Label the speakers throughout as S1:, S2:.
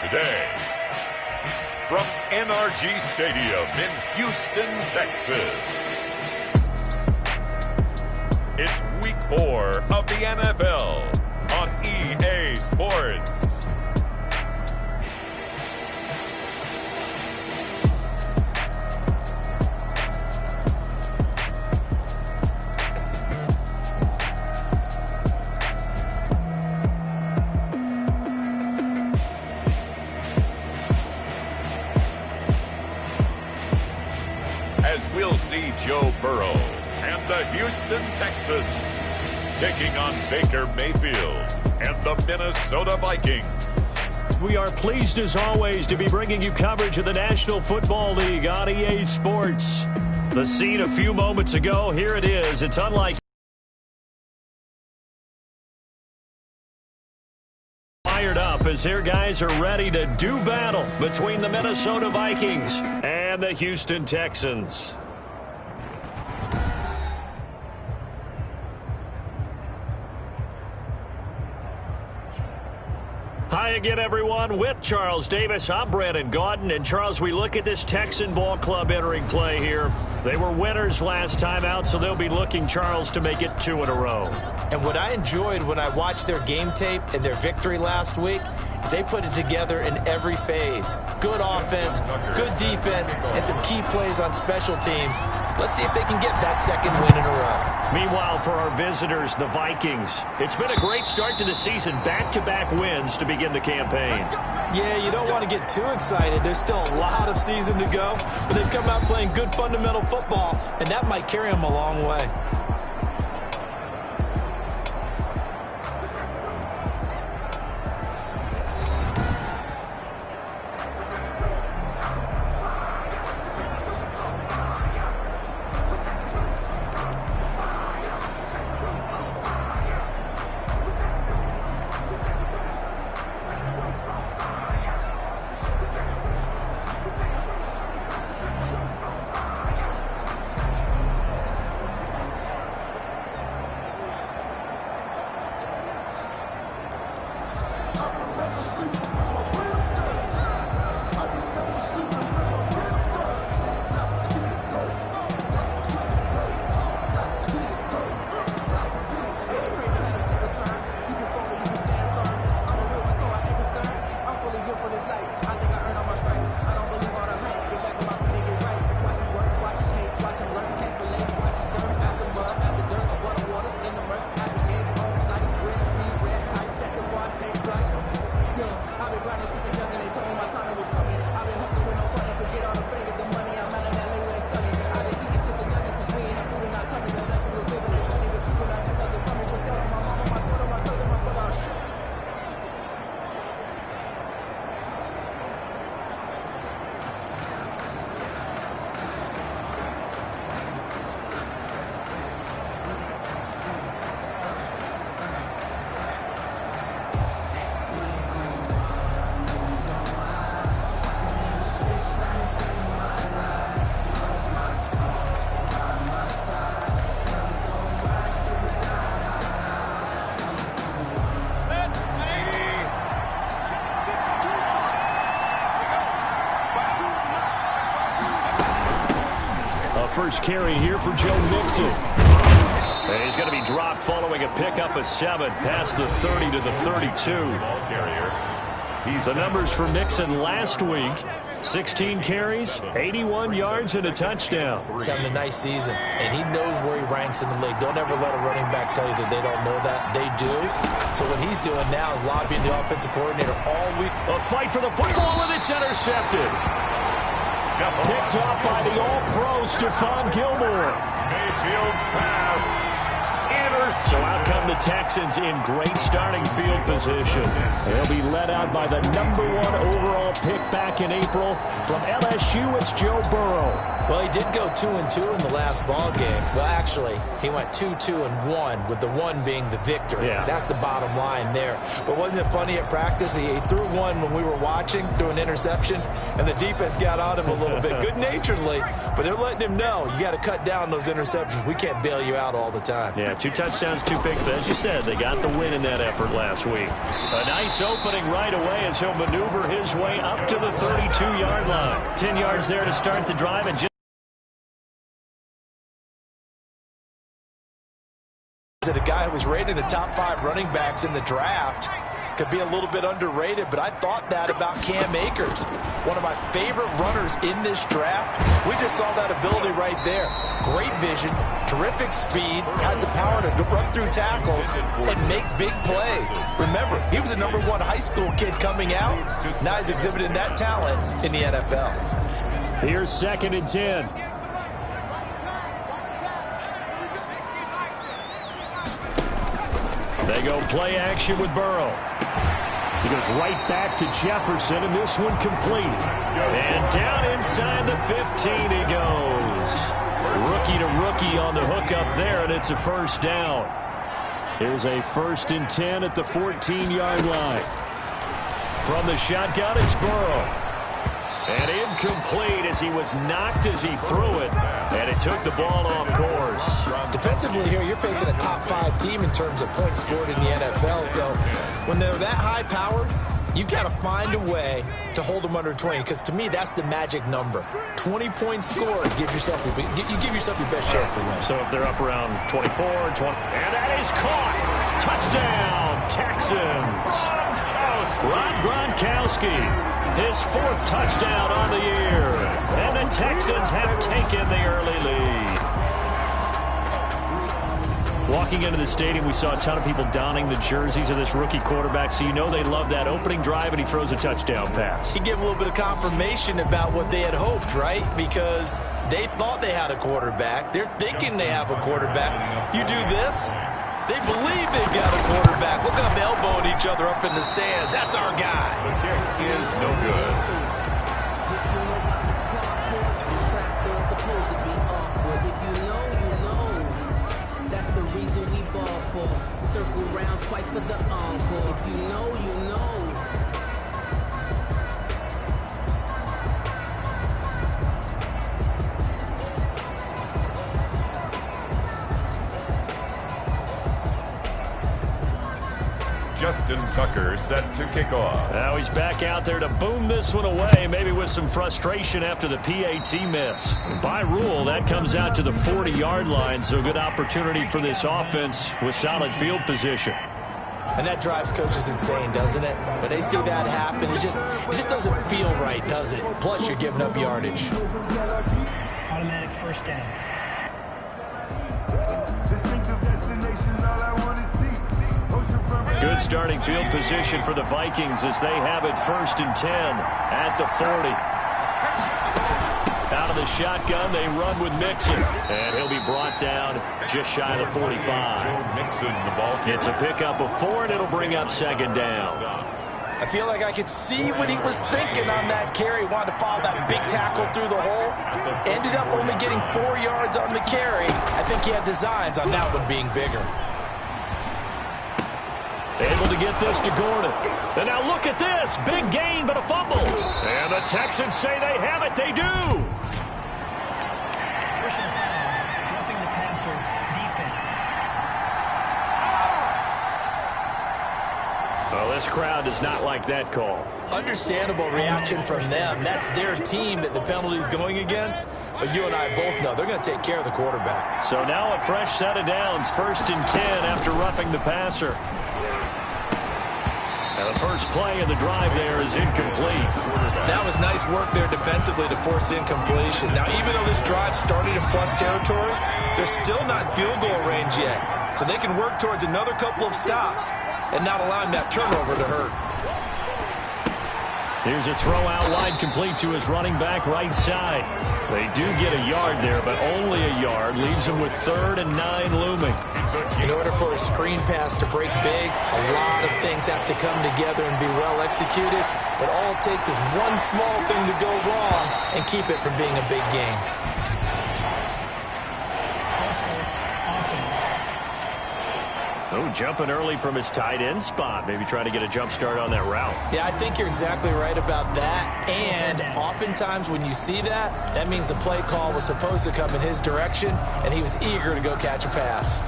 S1: today. From NRG Stadium in Houston, Texas. It's week 4 of the NFL on EA Sports. As we'll see Joe Burrow and the Houston Texans taking on Baker Mayfield and the Minnesota Vikings.
S2: We are pleased as always to be bringing you coverage of the National Football League on EA Sports. The scene a few moments ago, here it is. It's unlike fired up as their guys are ready to do battle between the Minnesota Vikings and the Houston Texans. Hi again, everyone. With Charles Davis, I'm Brandon Gaudin. And, Charles, we look at this Texan ball club entering play here. They were winners last time out, so they'll be looking, Charles, to make it 2 in a row.
S3: And what I enjoyed when I watched their game tape and their victory last week is they put it together in every phase. Good offense, good defense, and some key plays on special teams. Let's see if they can get that second win in a row.
S2: Meanwhile, for our visitors, the Vikings, it's been a great start to the season. Back-to-back wins to begin the campaign.
S3: Yeah, you don't want to get too excited. There's still a lot of season to go, but they've come out playing good fundamental football, and that might carry them a long way.
S2: First carry here for Joe Mixon. And he's going to be dropped following a pickup of 7 past the 30 to the 32.
S1: Ball carrier.
S2: The numbers for Mixon last week: 16 carries, 81 yards, and a touchdown.
S3: He's having a nice season, and he knows where he ranks in the league. Don't ever let a running back tell you that they don't know that. They do. So what he's doing now is lobbying the offensive coordinator all week.
S2: A fight for the football, and it's intercepted. Picked off by the All-Pro Stephon Gilmore.
S1: Mayfield's pass.
S2: So out come the Texans in great starting field position. They'll be led out by the #1 overall pick back in April. From LSU, it's Joe Burrow.
S3: Well, he did go 2-2 in the last ball game. Well, actually, he went 2-2-1, with the 1 being the victory.
S2: Yeah.
S3: That's the bottom line there. But wasn't it funny at practice? He threw one when we were watching, threw an interception, and the defense got on him a little bit, good-naturedly. But they're letting him know, you got to cut down those interceptions. We can't bail you out all the time.
S2: Yeah, 2 touchdowns touchdowns, 2 picks. But as you said, they got the win in that effort last week. A nice opening right away as he'll maneuver his way up to the 32-yard line. 10 yards there to start the drive. And
S3: a guy who was rated the top 5 running backs in the draft could be a little bit underrated, but I thought that about Cam Akers, one of my favorite runners in this draft. We just saw that ability right there. Great vision, terrific speed, has the power to run through tackles and make big plays. Remember, he was a #1 high school kid coming out. Now he's exhibiting that talent in the NFL.
S2: Here's 2nd and 10. They go play action with Burrow. He goes right back to Jefferson, and this one complete. And down inside the 15 he goes. Rookie to rookie on the hookup there, and it's a first down. Here's a 1st and 10 at the 14-yard line. From the shotgun, it's Burrow. And incomplete as he was knocked as he threw it. And it took the ball off course.
S3: Defensively here, you're facing a top 5 team in terms of points scored in the NFL. So when they're that high-powered, you've got to find a way to hold them under 20. Because to me, that's the magic number. 20 points scored, you give yourself your best chance to win.
S2: So if they're up around 24, 20, and that is caught. Touchdown, Texans. Rob Gronkowski, his 4th touchdown on the year. And the Texans have taken the early lead. Walking into the stadium, we saw a ton of people donning the jerseys of this rookie quarterback, so you know they love that opening drive, and he throws a touchdown pass.
S3: He gave a little bit of confirmation about what they had hoped, right? Because they thought they had a quarterback. They're thinking they have a quarterback. You do this, they believe they've got a quarterback. Look at them elbowing each other up in the stands. That's our guy.
S1: The kick is no good.
S4: Circle round twice for the encore. If you know, you know.
S1: Justin Tucker set to kick off.
S2: Now he's back out there to boom this one away, maybe with some frustration after the PAT miss. And by rule, that comes out to the 40-yard line, so good opportunity for this offense with solid field position.
S3: And that drives coaches insane, doesn't it? When they see that happen, it just doesn't feel right, does it? Plus, you're giving up yardage.
S5: Automatic first down.
S2: Good starting field position for the Vikings as they have it 1st and 10 at the 40. Out of the shotgun, they run with Mixon, and he'll be brought down just shy of the 45.
S1: Mixon, the ball carrier.
S2: It's a pickup of 4, and it'll bring up 2nd down.
S3: I feel like I could see what he was thinking on that carry. Wanted to follow that big tackle through the hole. Ended up only getting 4 yards on the carry. I think he had designs on that one being bigger.
S2: Able to get this to Gordon. And now look at this. Big gain, but a fumble. And the Texans say they have it. They do.
S5: Personal foul, roughing the passer, defense.
S2: Well, this crowd does not like that call.
S3: Understandable reaction from them. That's their team that the penalty is going against. But you and I both know they're going to take care of the quarterback.
S2: So now a fresh set of downs. 1st and 10 after roughing the passer. Now the first play of the drive there is incomplete.
S3: That was nice work there defensively to force incompletion. Now, even though this drive started in plus territory, they're still not in field goal range yet. So they can work towards another couple of stops and not allowing that turnover to hurt.
S2: Here's a throw out wide, complete to his running back right side. They do get a yard there, but only a yard. Leaves them with 3rd and 9 looming.
S3: In order for a screen pass to break big, a lot of things have to come together and be well executed. But all it takes is one small thing to go wrong and keep it from being a big game.
S2: Oh, jumping early from his tight end spot. Maybe trying to get a jump start on that route.
S3: Yeah, I think you're exactly right about that. And oftentimes when you see that, that means the play call was supposed to come in his direction, and he was eager to go catch a pass.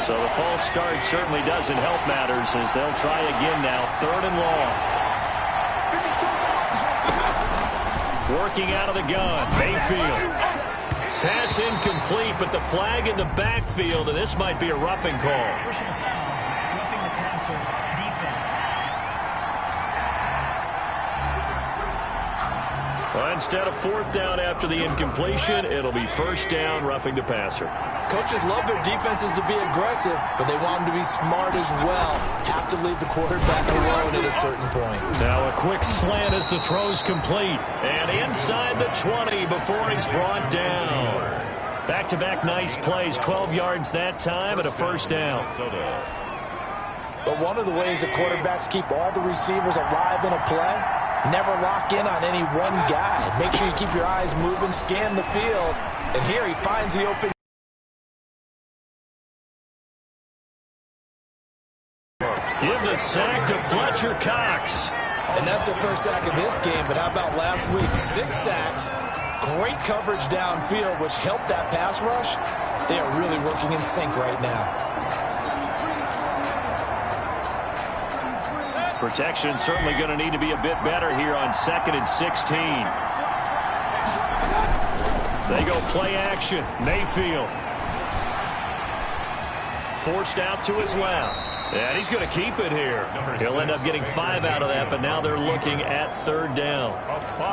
S2: So the false start certainly doesn't help matters as they'll try again now. 3rd and long. Working out of the gun. Mayfield. Pass incomplete, but the flag in the backfield, and this might be a roughing call.
S5: Personal foul. Roughing the passer. Defense.
S2: Well, instead of 4th down after the incompletion, it'll be 1st down, roughing the passer.
S3: Coaches love their defenses to be aggressive, but they want them to be smart as well. Have to leave the quarterback alone at a certain point.
S2: Now a quick slant as the throw's complete. And inside the 20 before he's brought down. Back-to-back nice plays, 12 yards that time and a 1st down.
S3: But one of the ways that quarterbacks keep all the receivers alive in a play, never lock in on any one guy. Make sure you keep your eyes moving, scan the field. And here he finds the open.
S2: Give the sack to Fletcher Cox.
S3: And that's their first sack of this game, but how about last week? 6 sacks, great coverage downfield, which helped that pass rush. They are really working in sync right now.
S2: Protection certainly going to need to be a bit better here on 2nd and 16. They go play action. Mayfield. Forced out to his left. And he's going to keep it here. He'll end up getting 5 out of that, but now they're looking at 3rd down.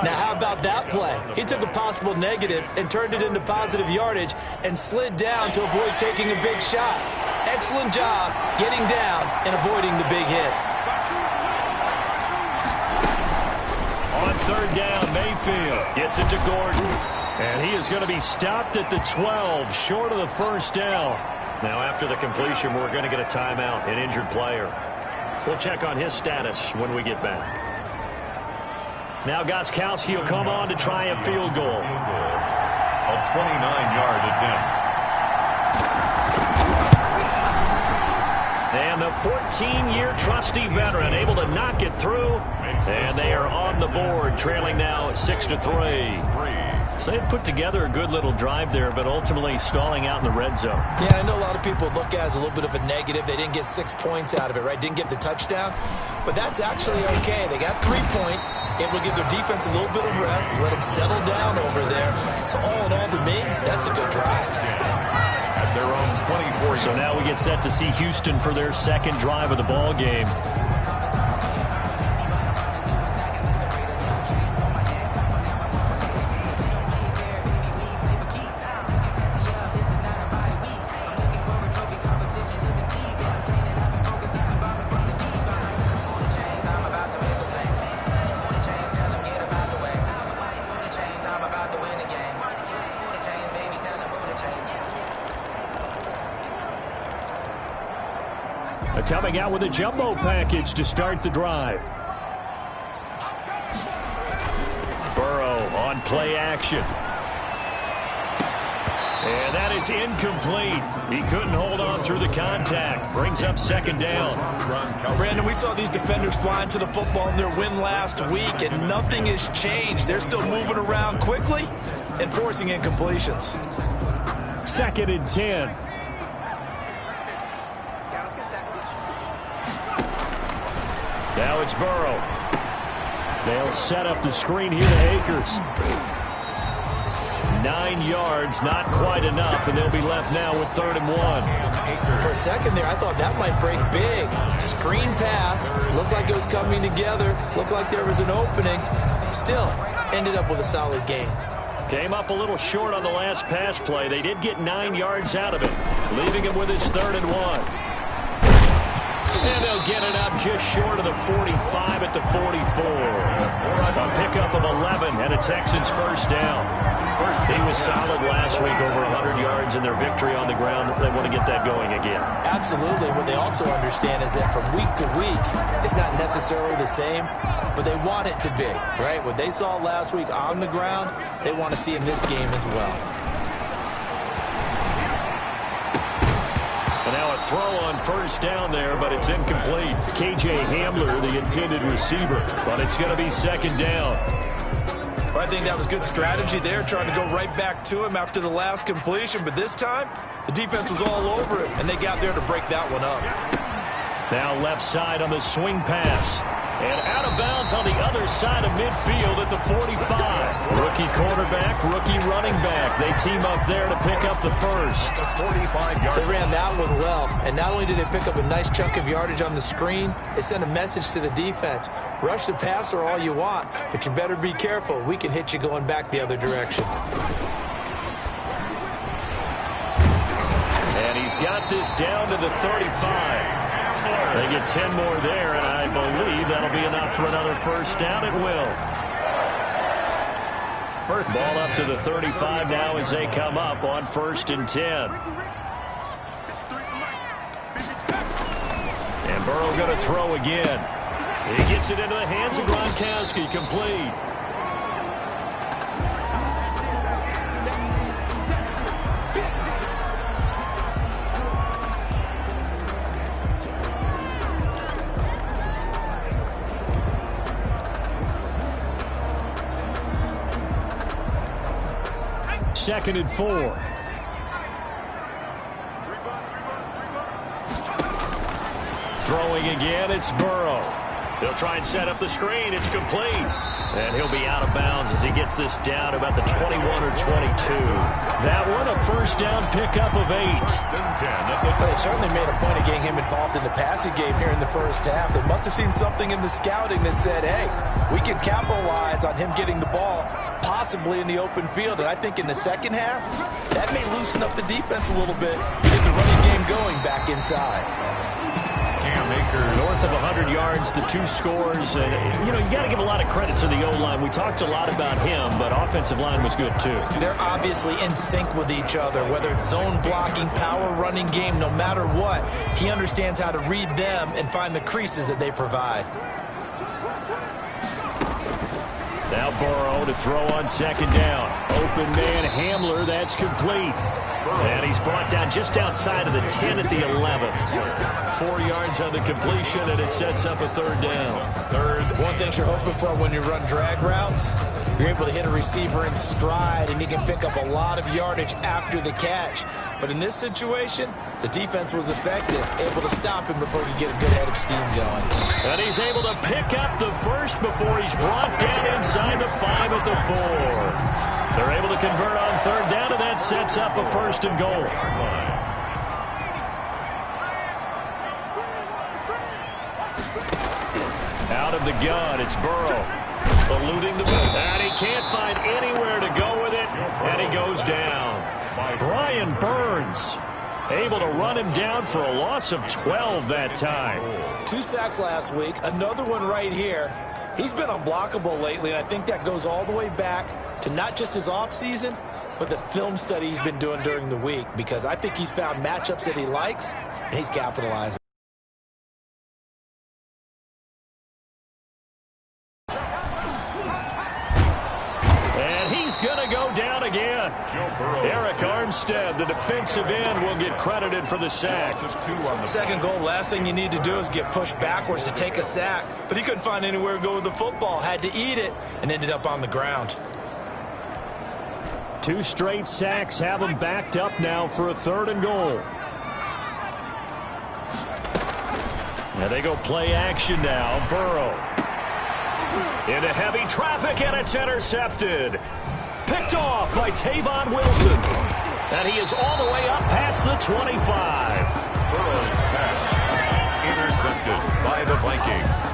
S3: Now, how about that play? He took a possible negative and turned it into positive yardage and slid down to avoid taking a big shot. Excellent job getting down and avoiding the big hit.
S2: On 3rd down, Mayfield gets it to Gordon. And he is going to be stopped at the 12, short of the 1st down. Now, after the completion, we're going to get a timeout, an injured player. We'll check on his status when we get back. Now, Gostkowski will come on to try a field goal.
S1: A 29-yard attempt.
S2: And the 14-year trusty veteran able to knock it through. And they are on the board, trailing now 6-3. So they put together a good little drive there, but ultimately stalling out in the red zone.
S3: Yeah, I know a lot of people look at it as a little bit of a negative. They didn't get 6 points out of it, right? Didn't get the touchdown. But that's actually okay. They got 3 points. It will give their defense a little bit of rest, let them settle down over there. So all in all, to me, that's a good drive.
S1: At their own 24.
S2: So now we get set to see Houston for their 2nd drive of the ball game. Coming out with a jumbo package to start the drive. Burrow on play action. And that is incomplete. He couldn't hold on through the contact. Brings up 2nd down.
S3: Brandon, we saw these defenders flying to the football in their win last week, and nothing has changed. They're still moving around quickly and forcing incompletions.
S2: 2nd and 10. Now it's Burrow. They'll set up the screen here to Akers. 9 yards, not quite enough, and they'll be left now with 3rd and 1.
S3: For a second there, I thought that might break big. Screen pass, looked like it was coming together, looked like there was an opening. Still, ended up with a solid gain.
S2: Came up a little short on the last pass play. They did get 9 yards out of it, leaving him with his 3rd and 1. And they'll get it up just short of the 45 at the 44. A pickup of 11 and a Texans 1st down. He was solid last week, over 100 yards in their victory on the ground. They want to get that going again.
S3: Absolutely. What they also understand is that from week to week, it's not necessarily the same, but they want it to be, right? What they saw last week on the ground, they want to see in this game as well.
S2: And now a throw on 1st down there, but it's incomplete. KJ Hamler, the intended receiver, but it's going to be 2nd down.
S3: All Well, I think that was good strategy there, trying to go right back to him after the last completion. But this time, the defense was all over him, and they got there to break that one up.
S2: Now left side on the swing pass. And out of bounds on the other side of midfield at the 45. Rookie quarterback, rookie running back. They team up there to pick up the first.
S3: They ran that one well. And not only did they pick up a nice chunk of yardage on the screen, they sent a message to the defense. Rush the passer all you want, but you better be careful. We can hit you going back the other direction.
S2: And he's got this down to the 35. They get 10 more there, and I believe that'll be enough for another first down. It will. Ball up to the 35 now as they come up on 1st and 10. And Burrow going to throw again. He gets it into the hands of Gronkowski, complete. Second and 4. Throwing again, it's Burrow. They'll try and set up the screen. It's complete. And he'll be out of bounds as he gets this down about the 21 or 22. That one, a first down pickup of 8.
S3: They certainly made a point of getting him involved in the passing game here in the first half. They must have seen something in the scouting that said, hey, we can capitalize on him getting the ball possibly in the open field. And I think in the second half, that may loosen up the defense a little bit, get the running game going back inside.
S2: North of 100 yards, the 2 scores. And, you know, you got to give a lot of credit to the O-line. We talked a lot about him, but offensive line was good, too.
S3: They're obviously in sync with each other, whether it's zone blocking, power running game, no matter what. He understands how to read them and find the creases that they provide.
S2: Now Burrow to throw on 2nd down. Open man Hamler, that's complete. And he's brought down just outside of the 10 at the 11. 4 yards on the completion, and it sets up a 3rd down.
S3: One thing you're hoping for when you run drag routes, you're able to hit a receiver in stride, and he can pick up a lot of yardage after the catch. But in this situation, the defense was effective, able to stop him before he could get a good head of steam going.
S2: And he's able to pick up the first before he's brought down inside the 5 at the 4. They're able to convert on 3rd down, and that sets up a 1st and goal. Out of the gun, it's Burrow. Eluding the ball. And he can't find anywhere to go with it, and he goes down. Brian Burns able to run him down for a loss of 12 that time.
S3: 2 sacks last week, another one right here. He's been unblockable lately, and I think that goes all the way back to not just his offseason, but the film study he's been doing during the week, because I think he's found matchups that he likes, and he's capitalizing.
S2: And he's going to go down again. Eric Armstead, the defensive end, will get credited for the sack.
S3: 2nd goal, last thing you need to do is get pushed backwards to take a sack, but he couldn't find anywhere to go with the football, had to eat it, and ended up on the ground.
S2: 2 straight sacks have him backed up now for a 3rd and goal. Now they go play action now. Burrow into heavy traffic, and it's intercepted. Picked off by Tavon Wilson. And he is all the way up past the 25.
S1: Burrow's pass intercepted by the Vikings.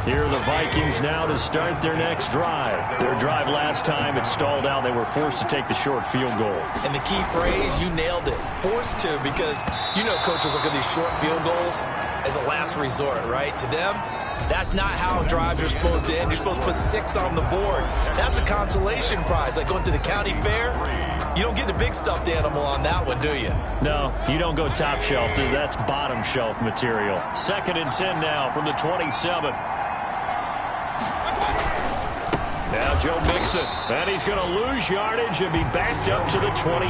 S2: Here are the Vikings now to start their next drive. Their drive last time, it stalled out. They were forced to take the short field goal.
S3: And the key phrase, you nailed it. Forced to, because you know coaches look at these short field goals as a last resort, right? To them, that's not how drives are supposed to end. You're supposed to put 6 on the board. That's a consolation prize, like going to the county fair. You don't get the big stuffed animal on that one, do you?
S2: No, you don't go top shelf. That's bottom shelf material. 2nd and 10 now from the 27. Now Joe Mixon, and he's going to lose yardage and be backed up to the 25.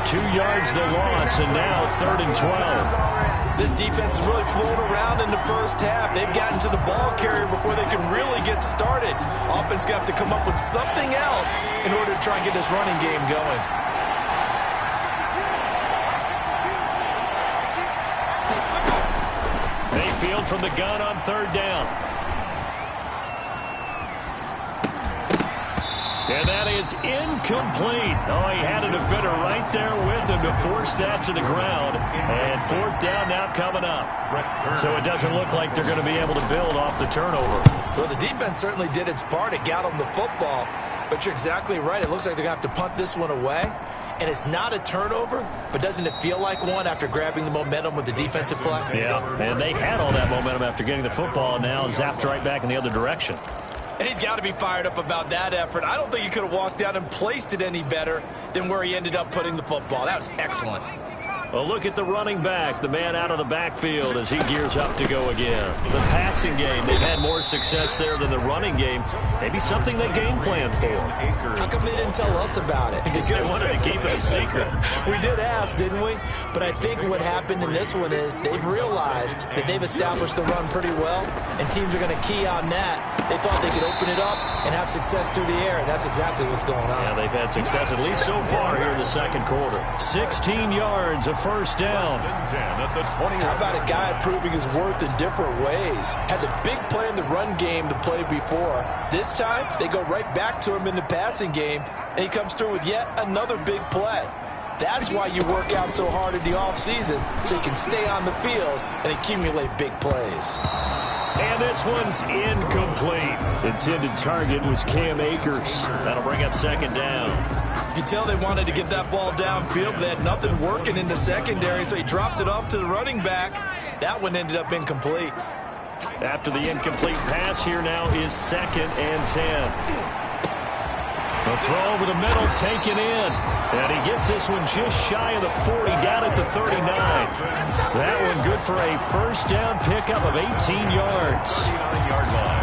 S2: 2 yards the loss, and now 3rd and 12.
S3: This defense is really flown around in the first half. They've gotten to the ball carrier before they can really get started. Offense going to have to come up with something else in order to try and get this running game going.
S2: Mayfield from the gun on third down. And that is incomplete. Oh, he had a defender right there with him to force that to the ground. And fourth down now coming up. So it doesn't look like they're going to be able to build off the turnover.
S3: Well, the defense certainly did its part. It got them the football. But you're exactly right. It looks like they're going to have to punt this one away. And it's not a turnover, but doesn't it feel like one after grabbing the momentum with the defensive play?
S2: Yeah, and they had all that momentum after getting the football, and now zapped right back in the other direction.
S3: And he's got to be fired up about that effort. I don't think he could have walked out and placed it any better than where he ended up putting the football. That was excellent.
S2: Well, look at the running back, the man out of the backfield as he gears up to go again. The passing game, they've had more success there than the running game. Maybe something they game planned for.
S3: How come they didn't tell us about it?
S2: Because they wanted to keep it a secret.
S3: We did ask, didn't we? But I think what happened in this one is they've realized that they've established the run pretty well, and teams are going to key on that. They thought they could open it up and have success through the air, and that's exactly what's going on.
S2: Yeah, they've had success at least so far here in the second quarter. 16 yards, a first down.
S3: How about a guy proving his worth in different ways? Had a big play in the run game to play before. This time, they go right back to him in the passing game, and he comes through with yet another big play. That's why you work out so hard in the offseason, so you can stay on the field and accumulate big plays.
S2: And this one's incomplete. Intended target was Cam Akers. That'll bring up second down.
S3: You can tell they wanted to get that ball downfield, but they had nothing working in the secondary, so he dropped it off to the running back. That one ended up incomplete.
S2: After the incomplete pass, here now is 2nd and 10. The throw over the middle, taken in. And he gets this one just shy of the 40, down at the 39. That one good for a first down pickup of 18 yards.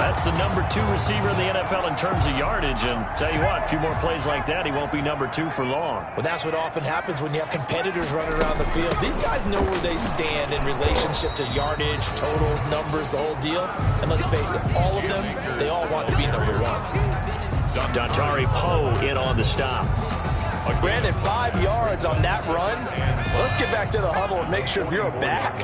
S2: That's the number 2 receiver in the NFL in terms of yardage. And tell you what, a few more plays like that, he won't be number 2 for long.
S3: Well, that's what often happens when you have competitors running around the field. These guys know where they stand in relationship to yardage, totals, numbers, the whole deal. And let's face it, all of them, they all want to be number 1.
S2: Dontari Poe in on the stop.
S3: Granted, 5 yards on that run. Let's get back to the huddle and make sure if you're a back,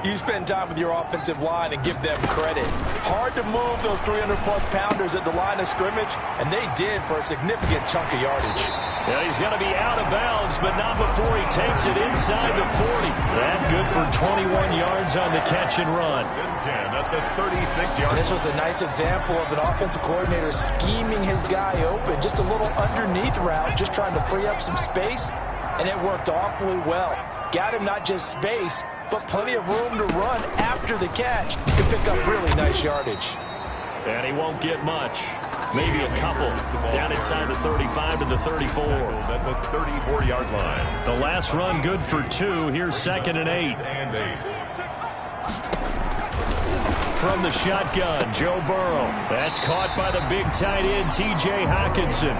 S3: you spend time with your offensive line and give them credit. Hard to move those 300-plus pounders at the line of scrimmage, and they did for a significant chunk of yardage.
S2: Yeah, he's going to be out of bounds, but not before he takes it inside the 40. That good for 21 yards on the catch and run.
S1: That's a 36-yard.
S3: This was a nice example of an offensive coordinator scheming his guy open. Just a little underneath route, just trying to free up some space, and it worked awfully well. Got him not just space, but plenty of room to run after the catch to pick up really nice yardage.
S2: And he won't get much. Maybe a couple. Down inside the 35 to the 34.
S1: At the 34-yard line.
S2: The last run good for 2. Here's 2nd and 8. From the shotgun, Joe Burrow. That's caught by the big tight end, T.J. Hockenson.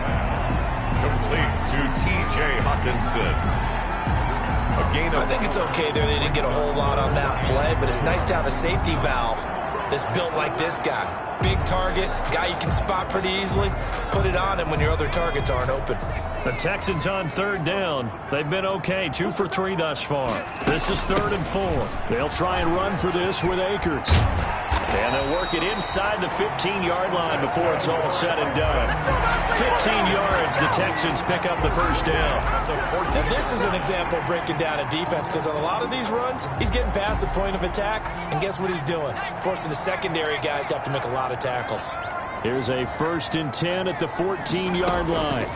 S1: Complete to T.J. Hockenson.
S3: I think it's okay there. They didn't get a whole lot on that play, but it's nice to have a safety valve that's built like this guy. Big target, guy you can spot pretty easily. Put it on him when your other targets aren't open.
S2: The Texans on third down. They've been okay, 2 for 3 thus far. This is 3rd and 4. They'll try and run for this with Akers. And they'll work it inside the 15-yard line before it's all said and done. 15 yards, the Texans pick up the first down.
S3: Now this is an example of breaking down a defense, because on a lot of these runs, he's getting past the point of attack, and guess what he's doing? Forcing the secondary guys to have to make a lot of tackles.
S2: Here's a 1st and 10 at the 14-yard line.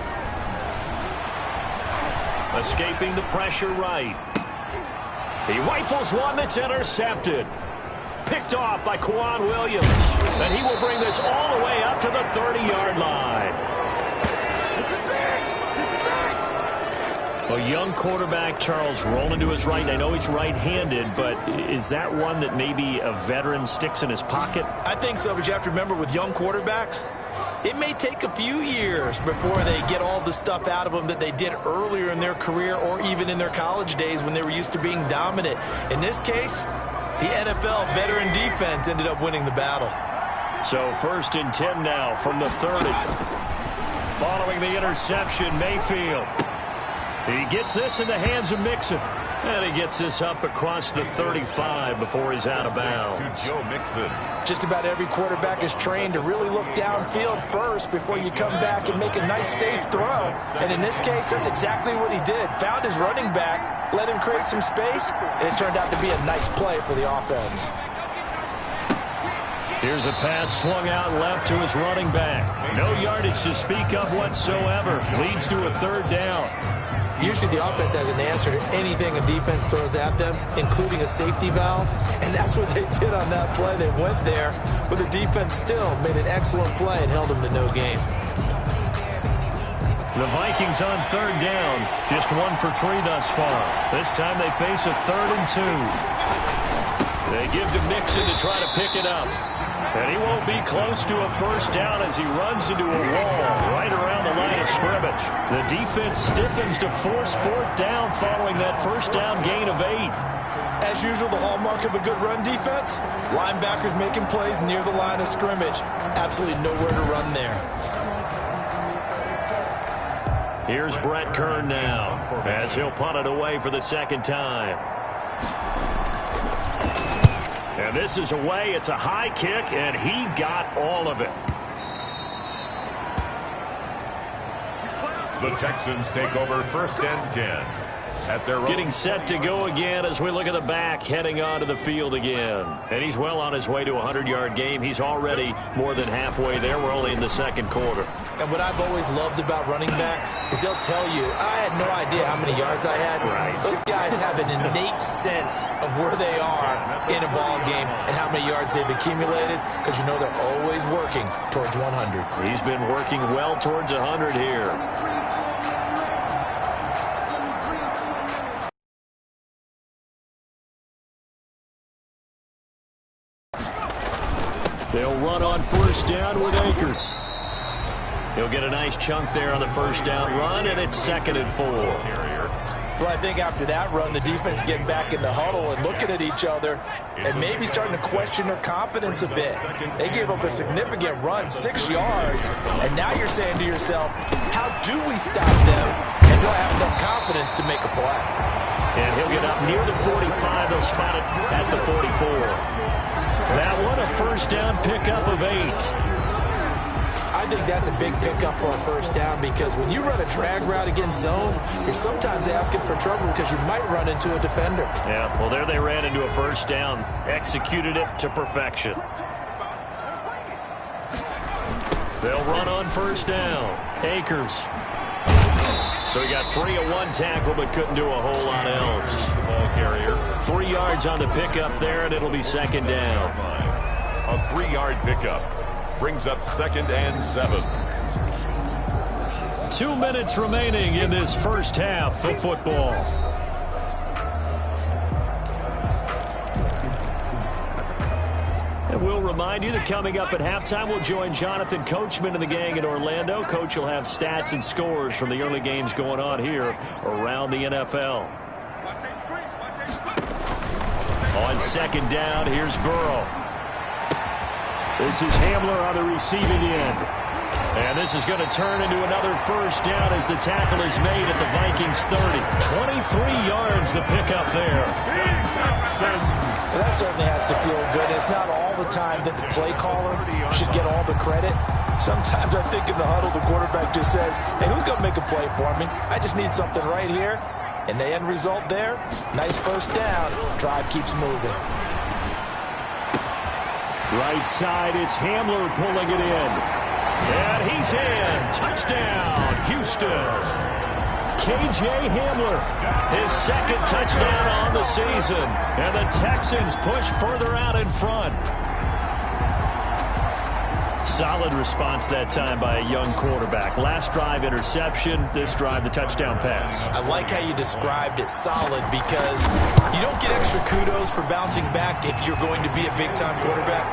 S2: Escaping the pressure right. He rifles one that's intercepted. Picked off by Quan Williams. And he will bring this all the way up to the 30-yard line. A young quarterback, Charles, rolling to his right. I know he's right-handed, but is that one that maybe a veteran sticks in his pocket?
S3: I think so, but you have to remember with young quarterbacks, It may take a few years before they get all the stuff out of them that they did earlier in their career or even in their college days when they were used to being dominant. In this case, the NFL veteran defense ended up winning the battle.
S2: So 1st and 10 now from the 30. Following the interception, Mayfield. He gets this in the hands of Mixon. And he gets this up across the 35 before he's out of bounds.
S1: To Joe Mixon.
S3: Just about every quarterback is trained to really look downfield first before you come back and make a nice, safe throw. And in this case, that's exactly what he did. Found his running back, let him create some space, and it turned out to be a nice play for the offense.
S2: Here's a pass swung out left to his running back. No yardage to speak of whatsoever. Leads to a 3rd down.
S3: Usually the offense has an answer to anything a defense throws at them, including a safety valve. And that's what they did on that play. They went there, but the defense still made an excellent play and held them to no gain.
S2: The Vikings on 3rd down. Just 1 for 3 thus far. This time they face a 3rd and 2. They give to Mixon to try to pick it up. And he won't be close to a 1st down as he runs into a wall right around the line of scrimmage. The defense stiffens to force 4th down following that 1st down gain of 8.
S3: As usual, the hallmark of a good run defense, linebackers making plays near the line of scrimmage. Absolutely nowhere to run there.
S2: Here's Brett Kern now as he'll punt it away for the 2nd time. And this is away. It's a high kick, and he got all of it.
S1: The Texans take over 1st and 10. At their
S2: Getting set to go again as we look at the back heading onto the field again. And he's well on his way to a 100-yard game. He's already more than halfway there. We're only in the 2nd quarter.
S3: And what I've always loved about running backs is they'll tell you, I had no idea how many yards I had.
S2: Right.
S3: Those guys have an innate sense of where they are in a ball game and how many yards they've accumulated because you know they're always working towards 100.
S2: He's been working well towards 100 here. They'll run on 1st down with Akers. He'll get a nice chunk there on the 1st down run, and it's 2nd and 4.
S3: Well, I think after that run, the defense getting back in the huddle and looking at each other and maybe starting to question their confidence a bit. They gave up a significant run, 6 yards, and now you're saying to yourself, how do we stop them? And do I have enough confidence to make a play?
S2: And he'll get up near the 45. They'll spot it at the 44. That one, a 1st down pickup of 8.
S3: I think that's a big pickup for a 1st down because when you run a drag route against zone, you're sometimes asking for trouble because you might run into a defender.
S2: Yeah, well, there they ran into a 1st down. Executed it to perfection. They'll run on 1st down. Akers. So he got free of 1 tackle but couldn't do a whole lot else.
S1: The ball carrier.
S2: 3 yards on the pickup there, and it'll be 2nd down.
S1: A 3-yard pickup brings up 2nd and 7.
S2: 2 minutes remaining in this 1st half of football. And we'll remind you that coming up at halftime, we'll join Jonathan Coachman and the gang in Orlando. Coach will have stats and scores from the early games going on here around the NFL. On 2nd down, here's Burrow. This is Hamler on the receiving end. And this is going to turn into another 1st down as the tackle is made at the Vikings 30. 23 yards the pickup there.
S3: Well, that certainly has to feel good. It's not all the time that the play caller should get all the credit. Sometimes I think in the huddle, the quarterback just says, hey, who's going to make a play for me? I just need something right here. And the end result there, nice 1st down. Drive keeps moving.
S2: Right side, it's Hamler pulling it in. And he's in. Touchdown, Houston. K.J. Hamler, his 2nd touchdown on the season. And the Texans push further out in front. Solid response that time by a young quarterback. Last drive, interception. This drive, the touchdown pass.
S3: I like how you described it, solid, because you don't get extra kudos for bouncing back if you're going to be a big-time quarterback.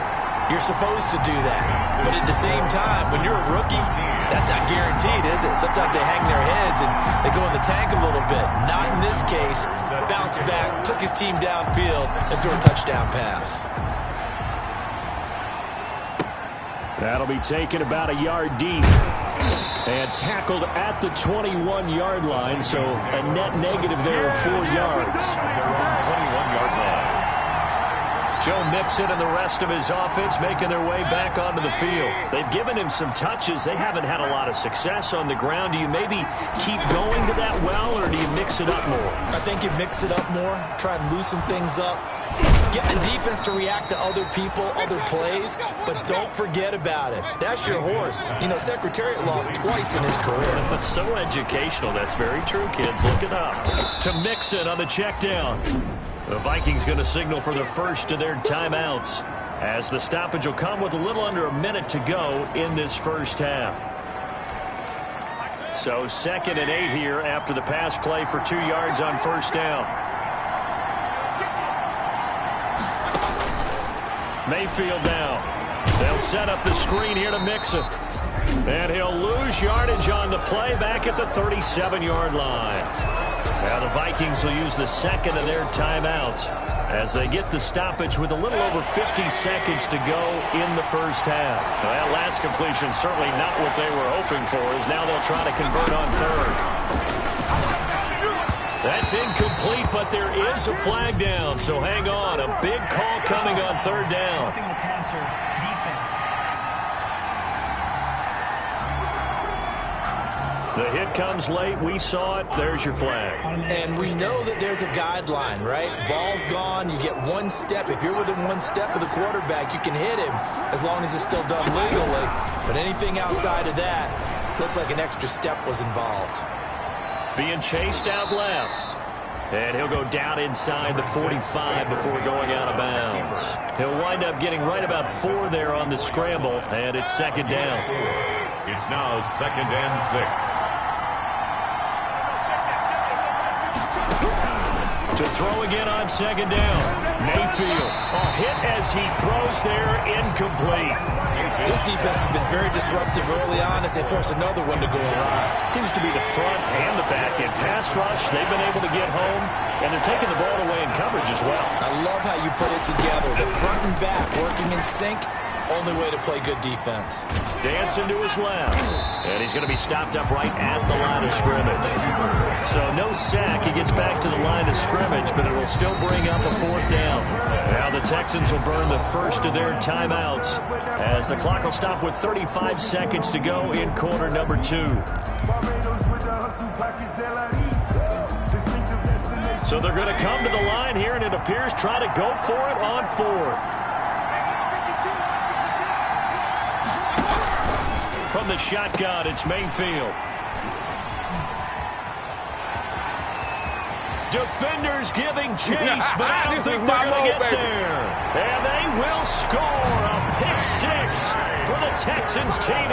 S3: You're supposed to do that. But at the same time, when you're a rookie, that's not guaranteed, is it? Sometimes they hang their heads and they go in the tank a little bit. Not in this case. Bounced back, took his team downfield, and threw a touchdown pass.
S2: That'll be taken about a yard deep and tackled at the 21-yard line, so a net negative there of 4 yards.
S1: 21-yard line.
S2: Joe Mixon and the rest of his offense making their way back onto the field. They've given him some touches. They haven't had a lot of success on the ground. Do you maybe keep going to that well, or do you mix it up more?
S3: I think you mix it up more, try and loosen things up. Get the defense to react to other people, other plays, but don't forget about it. That's your horse. You know, Secretariat lost twice in his career.
S2: So educational. That's very true, kids. Look it up. To Mixon on the check down. The Vikings going to signal for the first of their timeouts, as the stoppage will come with a little under a minute to go in this first half. So 2nd and 8 here after the pass play for 2 yards on first down. Mayfield down. They'll set up the screen here to Mixon. And he'll lose yardage on the play back at the 37-yard line. Now the Vikings will use the 2nd of their timeouts as they get the stoppage with a little over 50 seconds to go in the first half. Well, that last completion certainly not what they were hoping for, as now they'll try to convert on 3rd. That's incomplete, but there is a flag down, so hang on. A big call coming on 3rd down.
S5: Roughing the passer defense.
S2: The hit comes late. We saw it. There's your flag.
S3: And we know that there's a guideline, right? Ball's gone. You get 1 step. If you're within 1 step of the quarterback, you can hit him as long as it's still done legally. But anything outside of that, looks like an extra step was involved.
S2: Being chased out left. And he'll go down inside the 45 before going out of bounds. He'll wind up getting right about 4 there on the scramble, and it's 2nd down.
S1: It's now 2nd and 6.
S2: To throw again on 2nd down. Mayfield. A hit as he throws there, incomplete.
S3: This defense has been very disruptive early on as they force another one to go awry.
S2: Seems to be the front and the back end pass rush. They've been able to get home, and they're taking the ball away in coverage as well.
S3: I love how you put it together. The front and back working in sync. Only way to play good defense.
S2: Dancing to his left. And he's going to be stopped up right at the line of scrimmage. So no sack. He gets back to the line of scrimmage, but it will still bring up a 4th down. Now the Texans will burn the first of their timeouts as the clock will stop with 35 seconds to go in quarter number 2. So they're going to come to the line here, and it appears try to go for it on 4th. From the shotgun, it's Mayfield. Defenders giving chase, but I don't think they're going to get there. And they will score a pick 6 for the Texans TD.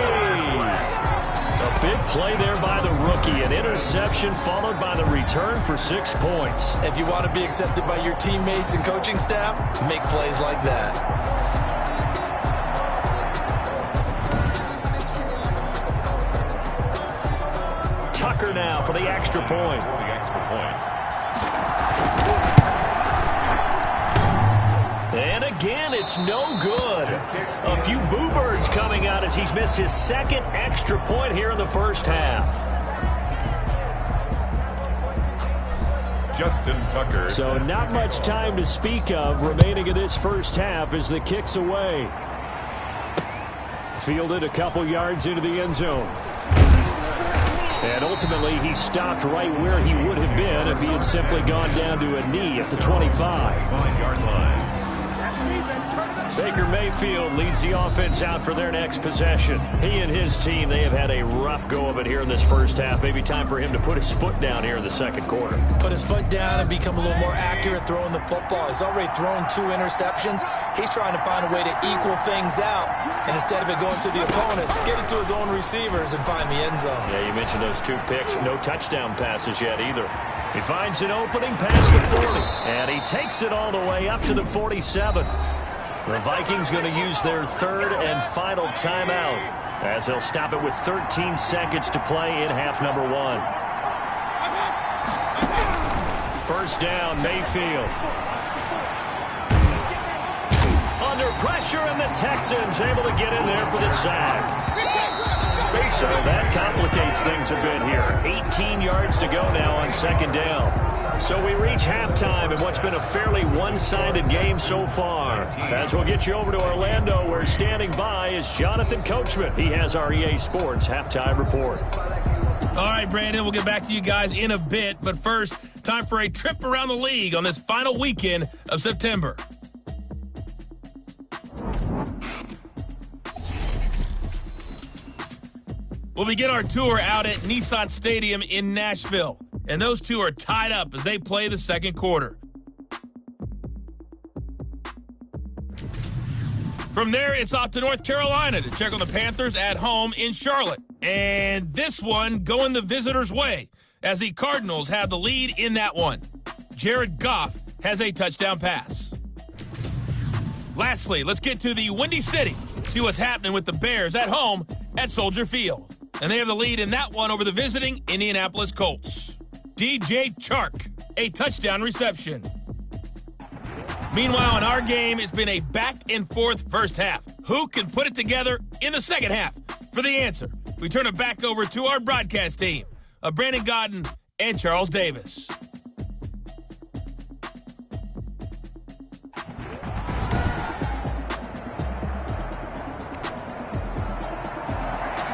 S2: A big play there by the rookie. An interception followed by the return for 6 points.
S3: If you want to be accepted by your teammates and coaching staff, make plays like that.
S2: Tucker now for the extra point. And again, it's no good. A few boo birds coming out as he's missed his 2nd extra point here in the first half.
S1: Justin Tucker.
S2: So not much time to speak of remaining in this first half as the kick's away. Fielded a couple yards into the end zone. And ultimately, he stopped right where he would have been if he had simply gone down to a knee at the 25-yard line. Baker Mayfield leads the offense out for their next possession. He and his team, they have had a rough go of it here in this first half. Maybe time for him to put his foot down here in the 2nd quarter.
S3: Put his foot down and become a little more accurate throwing the football. He's already thrown 2 interceptions. He's trying to find a way to equal things out. And instead of it going to the opponents, get it to his own receivers and find the end zone.
S2: Yeah, you mentioned those 2 picks. No touchdown passes yet either. He finds an opening past the 40. And he takes it all the way up to the 47. The Vikings going to use their third and final timeout as they'll stop it with 13 seconds to play in half number 1. First down, Mayfield. Under pressure, and the Texans able to get in there for the sack. So that complicates things a bit here. 18 yards to go now on second down. So we reach halftime in what's been a fairly one-sided game so far. As we'll get you over to Orlando, where standing by is Jonathan Coachman. He has our EA Sports halftime report.
S6: All right, Brandon, we'll get back to you guys in a bit. But first, time for a trip around the league on this final weekend of September. We'll begin our tour out at Nissan Stadium in Nashville. And those two are tied up as they play the second quarter. From there, it's off to North Carolina to check on the Panthers at home in Charlotte. And this one going the visitors' way as the Cardinals have the lead in that one. Jared Goff has a touchdown pass. Lastly, let's get to the Windy City. See what's happening with the Bears at home at Soldier Field. And they have the lead in that one over the visiting Indianapolis Colts. DJ Chark, a touchdown reception. Meanwhile, in our game, it's been a back-and-forth first half. Who can put it together in the second half? For the answer, we turn it back over to our broadcast team of Brandon Godden and Charles Davis.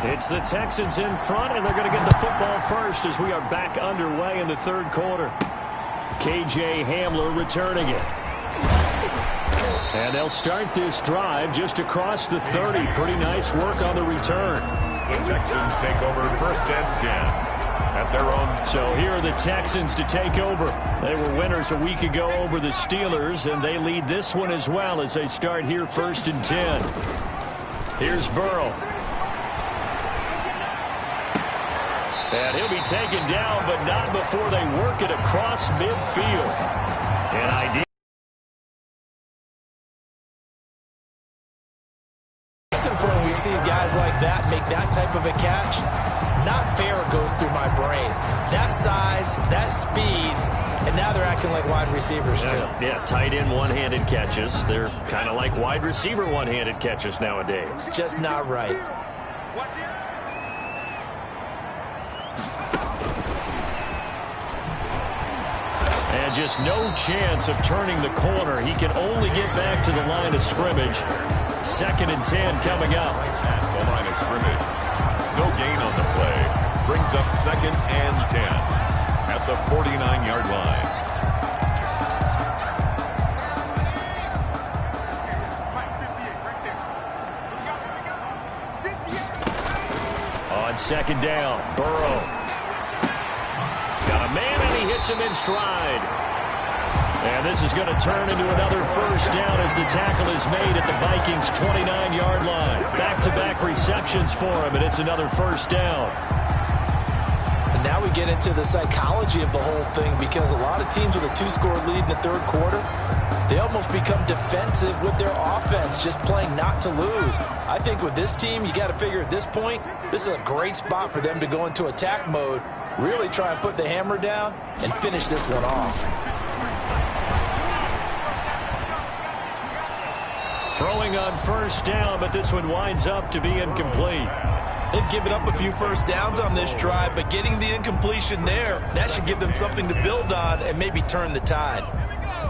S2: It's the Texans in front, and they're going to get the football first as we are back underway in the third quarter. KJ Hamler returning it. And they'll start this drive just across the 30. Pretty nice work on the return.
S1: The Texans take over first and 10 at their own.
S2: So here are the Texans to take over. They were winners a week ago over the Steelers, and they lead this one as well as they start here first and 10. Here's Burrow. And he'll be taken down, but not before they work it across midfield. An idea.
S3: It's important we see guys like that make that type of a catch. Not fair goes through my brain. That size, that speed, and now they're acting like wide receivers too.
S2: Yeah, tight end one-handed catches. They're kind of like wide receiver one-handed catches nowadays.
S3: Just not right.
S2: And just no chance of turning the corner. He can only get back to the line of scrimmage. Second and 10 coming up.
S1: At the line of scrimmage. No gain on the play. Brings up second and 10 at the 49-yard line.
S2: On second down, Burrow. Got a man, and he hits him in stride. And this is going to turn into another first down as the tackle is made at the Vikings' 29-yard line. Back-to-back receptions for him, and it's another first down.
S3: And now we get into the psychology of the whole thing, because a lot of teams with a two-score lead in the third quarter, they almost become defensive with their offense, just playing not to lose. I think with this team, you got to figure at this point, this is a great spot for them to go into attack mode, really try and put the hammer down and finish this one off.
S2: Throwing on first down, but this one winds up to be incomplete.
S3: They've given up a few first downs on this drive, but getting the incompletion there, that should give them something to build on and maybe turn the tide.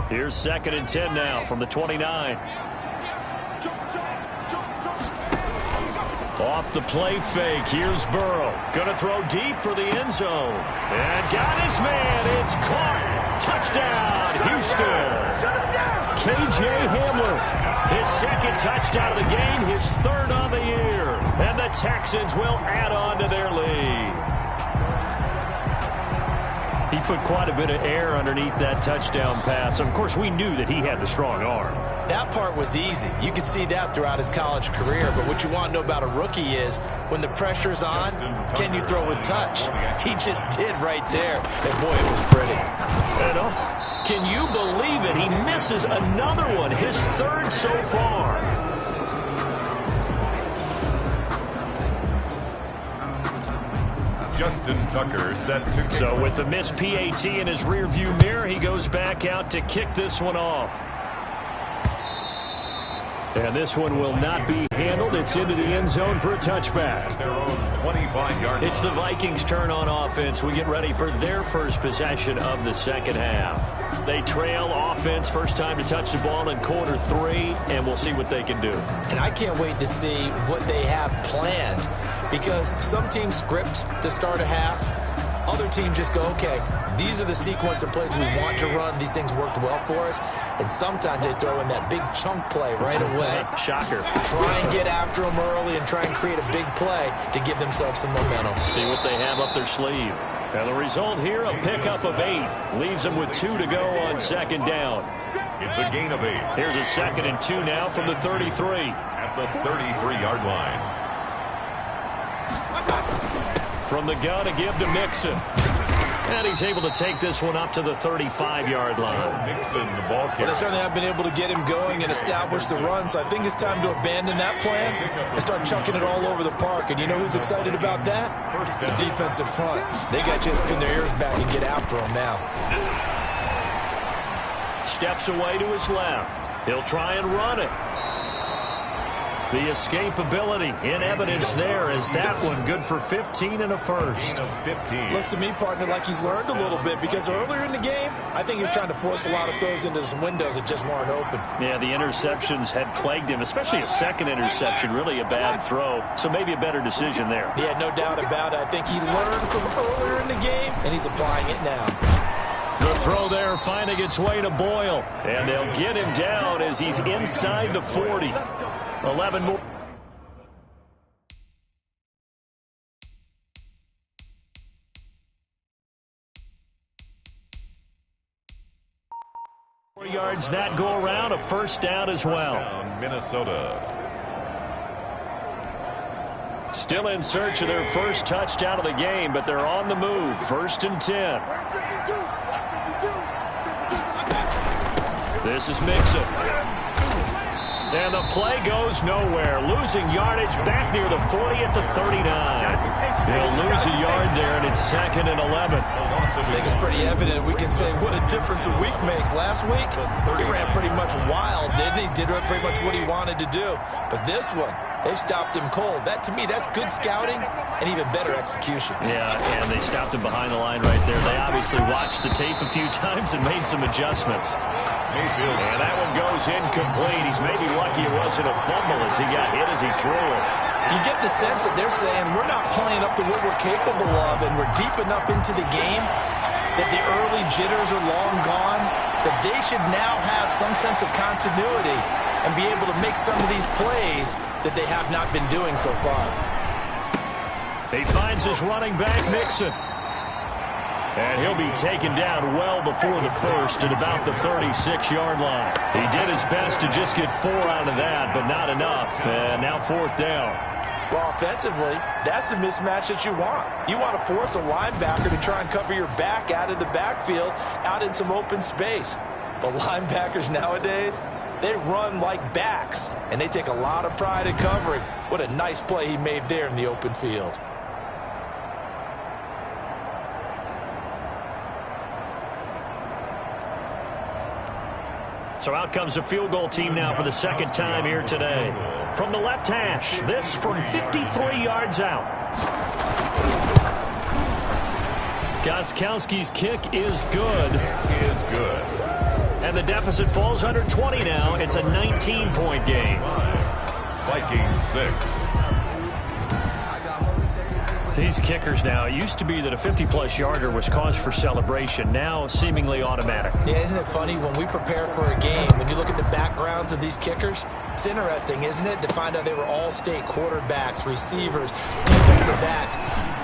S2: Here's second and 10 now from the 29. Off the play fake, here's Burrow. Gonna throw deep for the end zone. And got his man, it's caught. Touchdown, Houston. KJ Hamler, his second touchdown of the game, his third on the year. And the Texans will add on to their lead. He put quite a bit of air underneath that touchdown pass. Of course, we knew that he had the strong arm.
S3: That part was easy. You could see that throughout his college career. But what you want to know about a rookie is when the pressure's on, can you throw with touch? He just did right there, and boy, it was pretty.
S2: And can you believe it? He misses another one, his third so far.
S1: Justin Tucker set to kick.
S2: So with the missed PAT in his rearview mirror, he goes back out to kick this one off. And this one will not be handled. It's into the end zone for a touchback.
S1: Their own 25-yard.
S2: It's the Vikings' turn on offense. We get ready for their first possession of the second half. They trail offense, first time to touch the ball in quarter 3, and we'll see what they can do.
S3: And I can't wait to see what they have planned, because some teams script to start a half. Other teams just go, okay, these are the sequence of plays we want to run. These things worked well for us. And sometimes they throw in that big chunk play right away.
S2: Shocker.
S3: Try and get after them early and try and create a big play to give themselves some momentum.
S2: See what they have up their sleeve. And the result here, a pickup of 8. Leaves them with 2 to go on second down.
S1: It's a gain of 8.
S2: Here's a 2nd and 2 now from the 33.
S1: At the 33-yard line.
S2: From the gun to give to Mixon. And he's able to take this one up to the 35-yard line.
S1: Mixon, the ball carrier.
S3: Well, they certainly have been able to get him going and establish the run, so I think it's time to abandon that plan and start chucking it all over the park. And you know who's excited about that? The defensive front. They got to just pin their ears back and get after him now.
S2: Steps away to his left. He'll try and run it. The escapability in evidence there is that one good for 15 and a first.
S1: 15.
S3: Looks to me, partner, like he's learned a little bit, because earlier in the game, I think he was trying to force a lot of throws into some windows that just weren't open.
S2: Yeah, the interceptions had plagued him, especially a second interception, really a bad throw. So maybe a better decision there.
S3: Yeah, no doubt about it. I think he learned from earlier in the game, and he's applying it now.
S2: The throw there finding its way to Boyle. And they'll get him down as he's inside the 40. 11 more. Yards that go around, a first down as well.
S1: Minnesota.
S2: Still in search of their first touchdown of the game, but they're on the move. 1st and 10. This is Mixon. And the play goes nowhere. Losing yardage back near the 40 at the 39. They'll lose a yard there, and it's 2nd and 11.
S3: I think it's pretty evident. We can say what a difference a week makes. Last week, he ran pretty much wild, didn't he? Did pretty much what he wanted to do. But this one, they've stopped him cold. That, to me, that's good scouting and even better execution.
S2: Yeah, and they stopped him behind the line right there. They obviously watched the tape a few times and made some adjustments. And that one goes incomplete. He's maybe lucky it wasn't a fumble as he got hit as he threw it.
S3: You get the sense that they're saying we're not playing up to what we're capable of, and we're deep enough into the game that the early jitters are long gone, that they should now have some sense of continuity and be able to make some of these plays that they have not been doing so far.
S2: He finds his running back, Mixon. And he'll be taken down well before the first at about the 36-yard line. He did his best to just get 4 out of that, but not enough. And now 4th down.
S3: Well, offensively, that's the mismatch that you want. You want to force a linebacker to try and cover your back out of the backfield, out in some open space. The linebackers nowadays, they run like backs, and they take a lot of pride in covering. What a nice play he made there in the open field.
S2: So out comes the field goal team now for the 2nd time here today. From the left hash, this from 53 yards out. Gostkowski's kick is good.
S1: It is good.
S2: And the deficit falls under 20 now. It's a 19-point game.
S1: Vikings 6.
S2: These kickers now, it used to be that a 50-plus yarder was cause for celebration. Now seemingly automatic.
S3: Yeah, isn't it funny when we prepare for a game, when you look at the backgrounds of these kickers, it's interesting, isn't it, to find out they were all-state quarterbacks, receivers, defensive backs,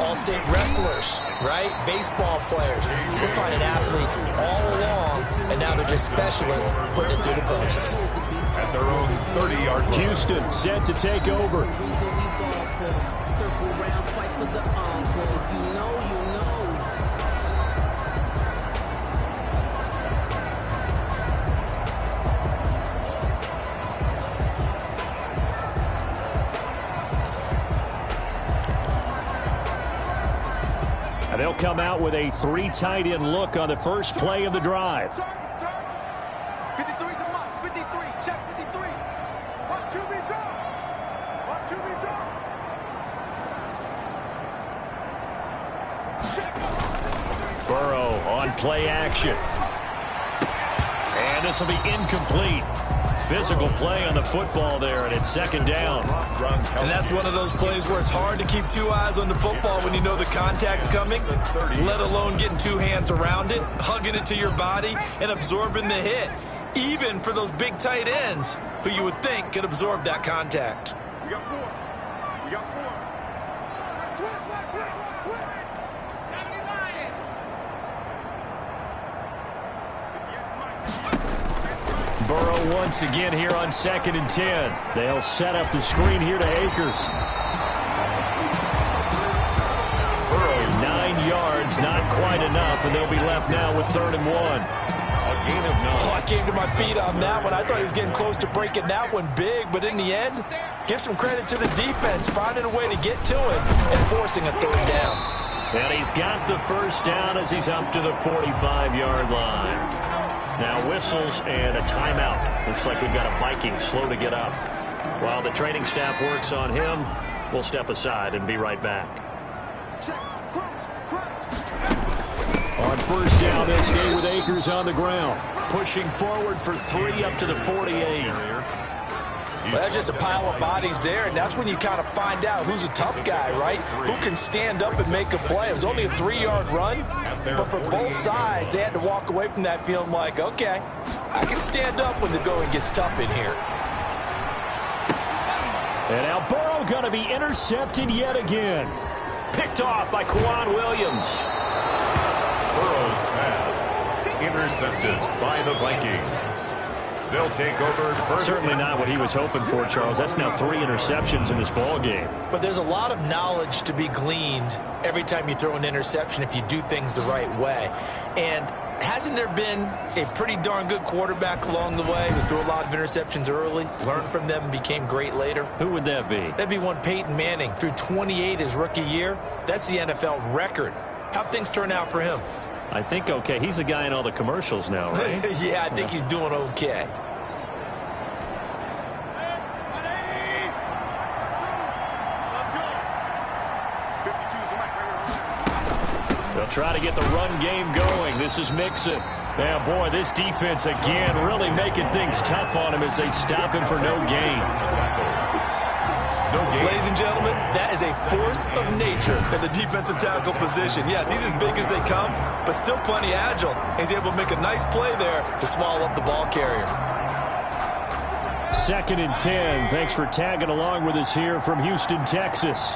S3: all-state wrestlers, right? Baseball players. We're finding athletes all along, and now they're just specialists putting it through the posts.
S1: At their own 30-yard line.
S2: Houston set to take over.
S4: the encore. If you know, you know.
S2: And they'll come out with a 3 tight end look on the first play of the drive.
S7: 53 to Mike. 53. Check 53. Watch QB drop. Watch QB drop. Check.
S2: Burrow on play action. And this will be incomplete. Physical play on the football there, and it's second down.
S3: And that's one of those plays where it's hard to keep 2 eyes on the football when you know the contact's coming, let alone getting 2 hands around it, hugging it to your body, and absorbing the hit, even for those big tight ends who you would think could absorb that contact.
S7: We got 4. We got 4. Switch. 79.
S2: Burrow once again here on 2nd and 10. They'll set up the screen here to Akers. 9 yards, not quite enough, and they'll be left now with 3rd and 1.
S6: A gain of 9.
S3: Oh, I came to my feet on that one. I thought he was getting close to breaking that one big, but in the end, give some credit to the defense, finding a way to get to him and forcing a 3rd down.
S2: And he's got the first down as he's up to the 45-yard line. Now whistles and a timeout. Looks like we've got a Viking slow to get up. While the training staff works on him, we'll step aside and be right back. On first down, they stay with Akers on the ground. Pushing forward for 3 up to the 48.
S3: Well, that's just a pile of bodies there, and that's when you kind of find out who's a tough guy, right? Who can stand up and make a play. It was only a 3-yard run, but for both sides, they had to walk away from that feeling like, okay, I can stand up when the going gets tough in here.
S2: And now Burrow going to be intercepted yet again. Picked off by Quan Williams.
S1: Burrow's pass intercepted by the Vikings. They'll take over first.
S2: Certainly not what he was hoping for, Charles. That's now 3 interceptions in this ball game.
S3: But there's a lot of knowledge to be gleaned every time you throw an interception if you do things the right way. And hasn't there been a pretty darn good quarterback along the way who threw a lot of interceptions early, learned from them, and became great later?
S2: Who would that be?
S3: That'd be one Peyton Manning. Threw 28 his rookie year. That's the NFL record. How'd things turn out for him?
S2: I think okay. He's the guy in all the commercials now, right?
S3: Yeah, I think he's doing okay.
S2: They'll try to get the run game going. This is Mixon. Yeah, boy, this defense again really making things tough on him as they stop him for no gain.
S3: Ladies and gentlemen, that is a force of nature in the defensive tackle position. Yes, he's as big as they come, but still plenty agile. He's able to make a nice play there to small up the ball carrier.
S2: 2nd and 10. Thanks for tagging along with us here from Houston, Texas.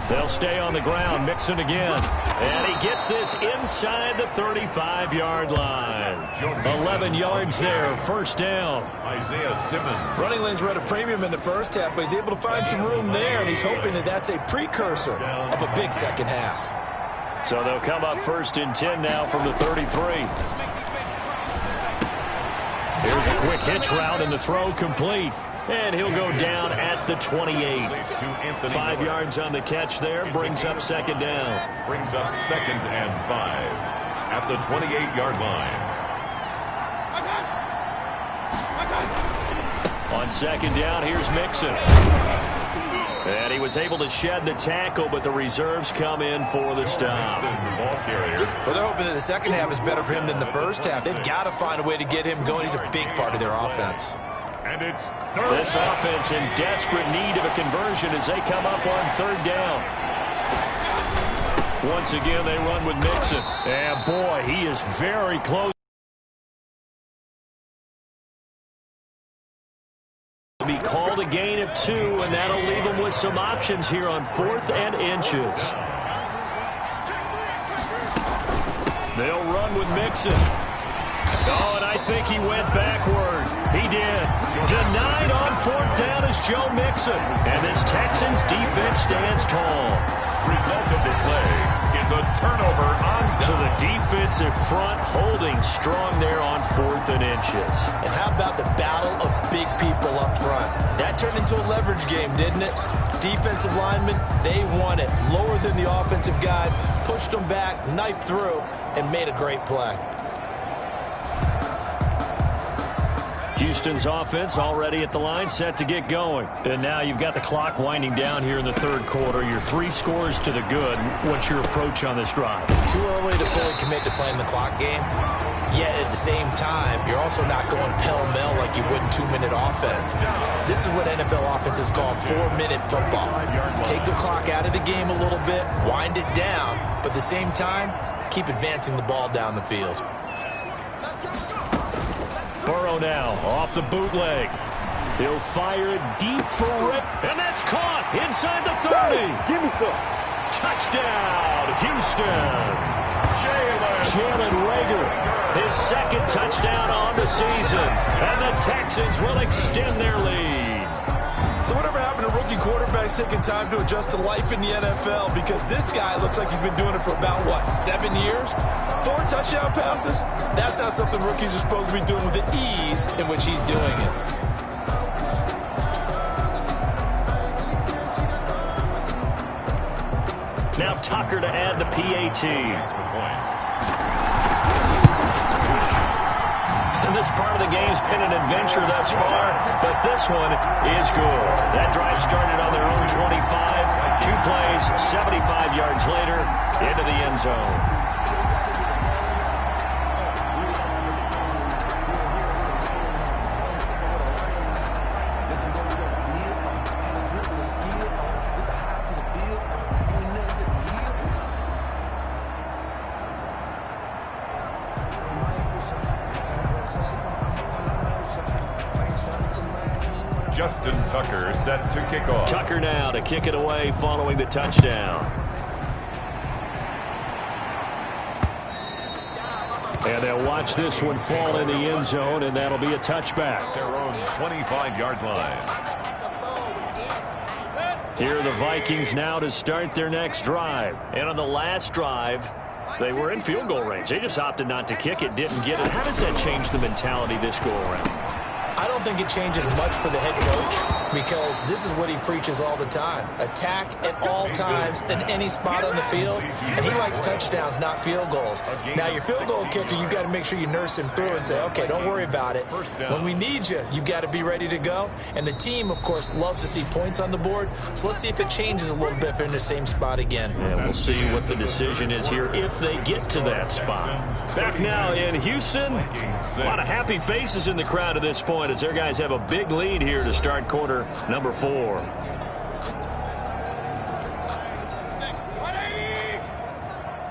S2: They'll stay on the ground. Mixon again. And he gets this inside the 35-yard line. 11 yards there. First down.
S1: Isaiah Simmons.
S3: Running lanes were at a premium in the first half, but he's able to find some room there, and he's hoping that that's a precursor of a big second half.
S2: So they'll come up 1st and 10 now from the 33. Here's a quick hitch route, and the throw complete. And he'll go down at the 28. 5 yards on the catch there. Brings up 2nd down.
S1: Brings up 2nd and 5 at the 28-yard line.
S2: On 2nd down, here's Mixon. And he was able to shed the tackle, but the reserves come in for the stop.
S3: Well, they're hoping that the second half is better for him than the first half. They've got to find a way to get him going. He's a big part of their offense.
S1: And it's
S2: this offense in desperate need of a conversion as they come up on 3rd down. Once again, they run with Mixon. And, boy, he is very close. Be called a gain of 2, and that'll leave them with some options here on 4th and inches. They'll run with Mixon. Oh, and I think he went backward. He did. Denied on fourth down is Joe Mixon. And this Texans defense stands tall.
S1: Result of the play is a turnover on down.
S2: So the defensive front holding strong there on 4th and inches.
S3: And how about the battle of big people up front? That turned into a leverage game, didn't it? Defensive linemen, they won it. Lower than the offensive guys, pushed them back, knifed through, and made a great play.
S2: Houston's offense already at the line, set to get going. And now you've got the clock winding down here in the third quarter. You're 3 scores to the good. What's your approach on this drive?
S3: Too early to fully commit to playing the clock game. Yet at the same time, you're also not going pell-mell like you would in 2-minute offense. This is what NFL offenses call 4-minute football. Take the clock out of the game a little bit, wind it down, but at the same time, keep advancing the ball down the field.
S2: Burrow now off the bootleg. He'll fire it deep for Rick, and that's caught inside the 30.
S7: Give me some.
S2: Touchdown, Houston. Jalen Reagor, his second touchdown on the season, and the Texans will extend their lead.
S3: So whatever happened to rookie quarterbacks taking time to adjust to life in the NFL? Because this guy looks like he's been doing it for about, 7 years? 4 touchdown passes? That's not something rookies are supposed to be doing with the ease in which he's doing it.
S2: Now Tucker to add the PAT. And this part of the game's been an adventure thus far, but this one is good. That drive started on their own 25. 2 plays, 75 yards later, into the end zone.
S1: Justin Tucker set to kick off.
S2: Tucker now to kick it away following the touchdown. And they'll watch this one fall in the end zone, and that'll be a touchback.
S1: Their own 25-yard line.
S2: Here are the Vikings now to start their next drive. And on the last drive, they were in field goal range. They just opted not to kick it, didn't get it. How does that change the mentality this go-around?
S3: I don't think it changes much for the head coach because this is what he preaches all the time. Attack at all times in any spot on the field, and he likes touchdowns, not field goals. Now, your field goal kicker, you've got to make sure you nurse him through and say, okay, don't worry about it. When we need you, you've got to be ready to go. And the team, of course, loves to see points on the board, so let's see if it changes a little bit if they're in the same spot again.
S2: Yeah, we'll see what the decision is here if they get to that spot. Back now in Houston, a lot of happy faces in the crowd at this point as their guys have a big lead here to start quarter number 4.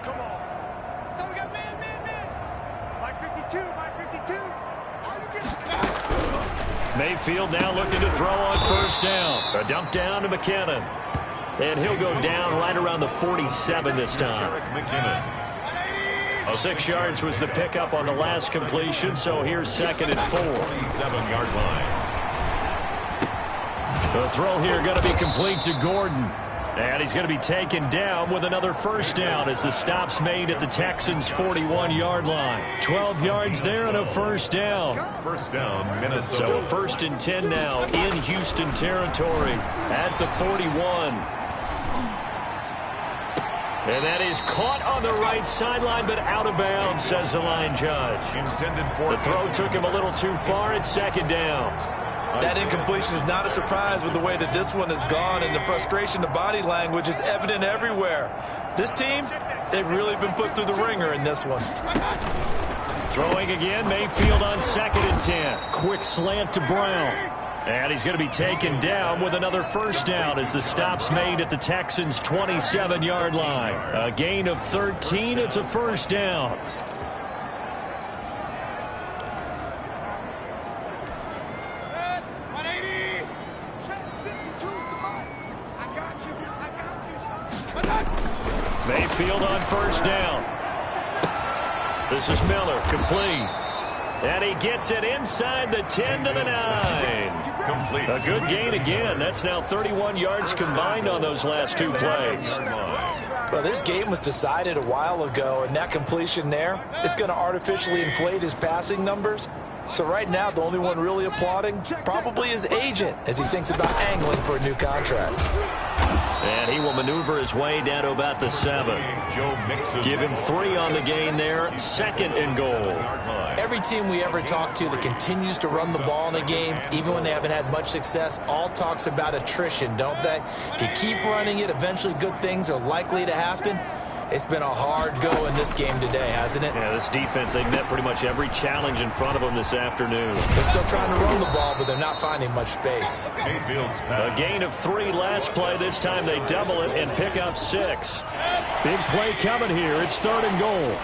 S7: Come on. So we got man. Mike 52. How you get
S2: Mayfield now looking to throw on first down. A dump down to McKinnon. And he'll go down right around the 47 this time. 6 yards was the pickup on the last completion, so here's 2nd and 4.
S1: 27-yard line.
S2: The throw here going to be complete to Gordon. And he's going to be taken down with another first down as the stop's made at the Texans' 41-yard line. 12 yards there and a first down.
S1: First down, Minnesota.
S2: So a 1st and 10 now in Houston territory at the 41. And that is caught on the right sideline, but out of bounds, says the line judge.
S1: Intended for
S2: The throw took him a little too far. It's 2nd down.
S3: That incompletion is not a surprise with the way that this one has gone, and the frustration, the body language is evident everywhere. This team, they've really been put through the ringer in this one.
S2: Throwing again, Mayfield on 2nd and 10. Quick slant to Brown. And he's going to be taken down with another first down as the stop's made at the Texans' 27-yard line. A gain of 13. It's a first down. Mayfield on first down. This is Miller, complete. And he gets it inside the 10 to the 9.
S1: Complete.
S2: A good gain again. That's now 31 yards combined on those last 2 plays.
S3: Well, this game was decided a while ago, and that completion there is going to artificially inflate his passing numbers. So right now, the only one really applauding probably his agent as he thinks about angling for a new contract.
S2: And he will maneuver his way down to about the 7. Give him 3 on the gain there. 2nd and goal.
S3: Every team we ever talk to that continues to run the ball in a game, even when they haven't had much success, all talks about attrition, don't they? If you keep running it, eventually good things are likely to happen. It's been a hard go in this game today, hasn't it?
S2: Yeah, this defense, they've met pretty much every challenge in front of them this afternoon.
S3: They're still trying to run the ball, but they're not finding much space.
S2: A gain of 3 last play. This time they double it and pick up 6. Big play coming here. It's 3rd and goal.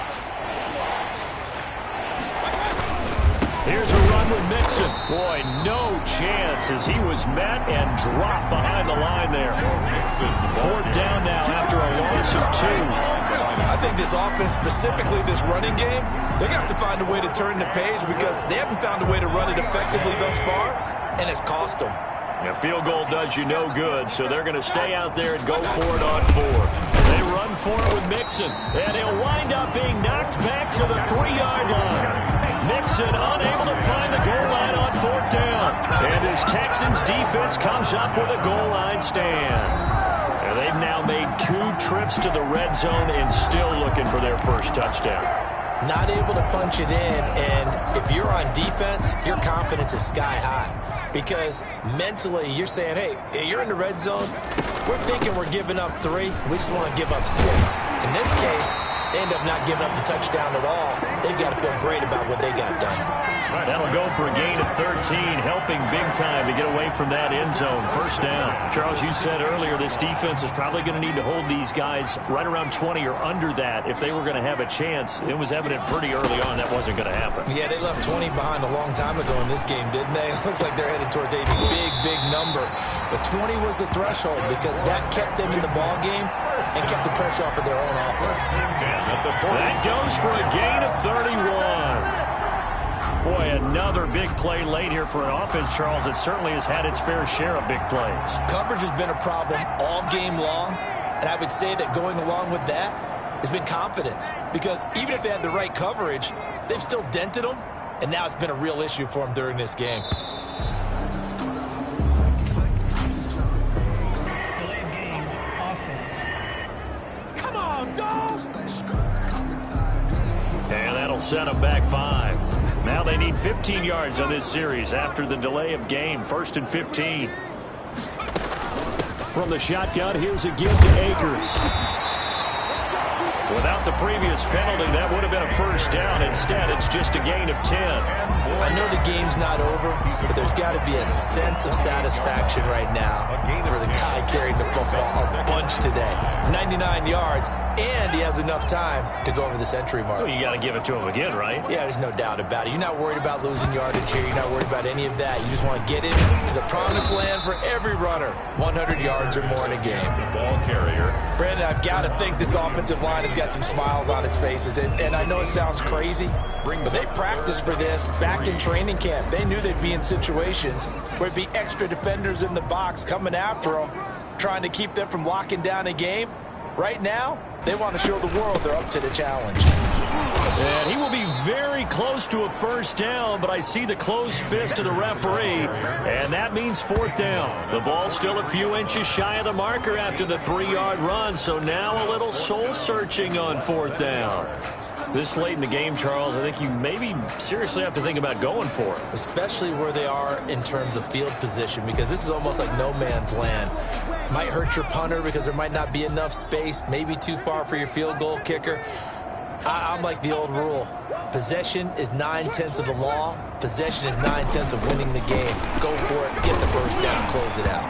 S2: Here's a run with Mixon. Boy, no chance as he was met and dropped behind the line there. 4th down now after a loss of 2.
S3: I think this offense, specifically this running game, they're going to have to find a way to turn the page because they haven't found a way to run it effectively thus far, and it's cost them.
S2: A field goal does you no good, so they're going to stay out there and go for it on 4. They run for it with Mixon, and he'll wind up being knocked back to the 3-yard line. Mixon unable to find the goal line on 4th down. And his Texans defense comes up with a goal line stand. And they've now made 2 trips to the red zone and still looking for their first touchdown.
S3: Not able to punch it in, and if you're on defense, your confidence is sky high. Because mentally, you're saying, hey, you're in the red zone. We're thinking we're giving up 3. We just want to give up 6. In this case, they end up not giving up the touchdown at all. They've got to feel great about what they got done.
S2: That'll go for a gain of 13, helping big time to get away from that end zone. 1st down. Charles, you said earlier this defense is probably going to need to hold these guys right around 20 or under that if they were going to have a chance. It was evident pretty early on that wasn't going to happen.
S3: Yeah, they left 20 behind a long time ago in this game, didn't they? It looks like they're headed towards a big number. But 20 was the threshold because that kept them in the ball game and kept the pressure off of their own offense.
S2: That goes for a gain of 31. Boy, another big play late here for an offense, Charles, that certainly has had its fair share of big plays.
S3: Coverage has been a problem all game long, and I would say that going along with that has been confidence. Because even if they had the right coverage, they've still dented them, and now it's been a real issue for them during this game.
S5: Delay of game, offense.
S7: Come on, dog!
S2: And that'll set them back 5. Now they need 15 yards on this series after the delay of game. 1st and 15. From the shotgun, here's a give to Akers. Without the previous penalty, that would have been a 1st down. Instead, it's just a gain of 10.
S3: I know the game's not over, but there's got to be a sense of satisfaction right now for the guy carrying the football a bunch today. 99 yards, and he has enough time to go over the century mark.
S2: Well, you got to give it to him again, right?
S3: Yeah, there's no doubt about it. You're not worried about losing yardage here. You're not worried about any of that. You just want to get into the promised land for every runner. 100 yards or more in a game.
S1: Ball carrier.
S3: Brandon, I've got to think this offensive line has got some smiles on its faces. And I know it sounds crazy, but they practiced for this back in training camp. They knew they'd be in situations where it'd be extra defenders in the box coming after them, trying to keep them from locking down a game. Right now, they want to show the world they're up to the challenge.
S2: And he will be very close to a 1st down, but I see the closed fist of the referee, and that means 4th down. The ball's still a few inches shy of the marker after the 3-yard run, so now a little soul-searching on 4th down. This late in the game, Charles, I think you maybe seriously have to think about going for it.
S3: Especially where they are in terms of field position, because this is almost like no man's land. Might hurt your punter because there might not be enough space, maybe too far for your field goal kicker. I'm like the old rule. Possession is 9/10 of the law. Possession is 9/10 of winning the game. Go for it, get the 1st down, close it out.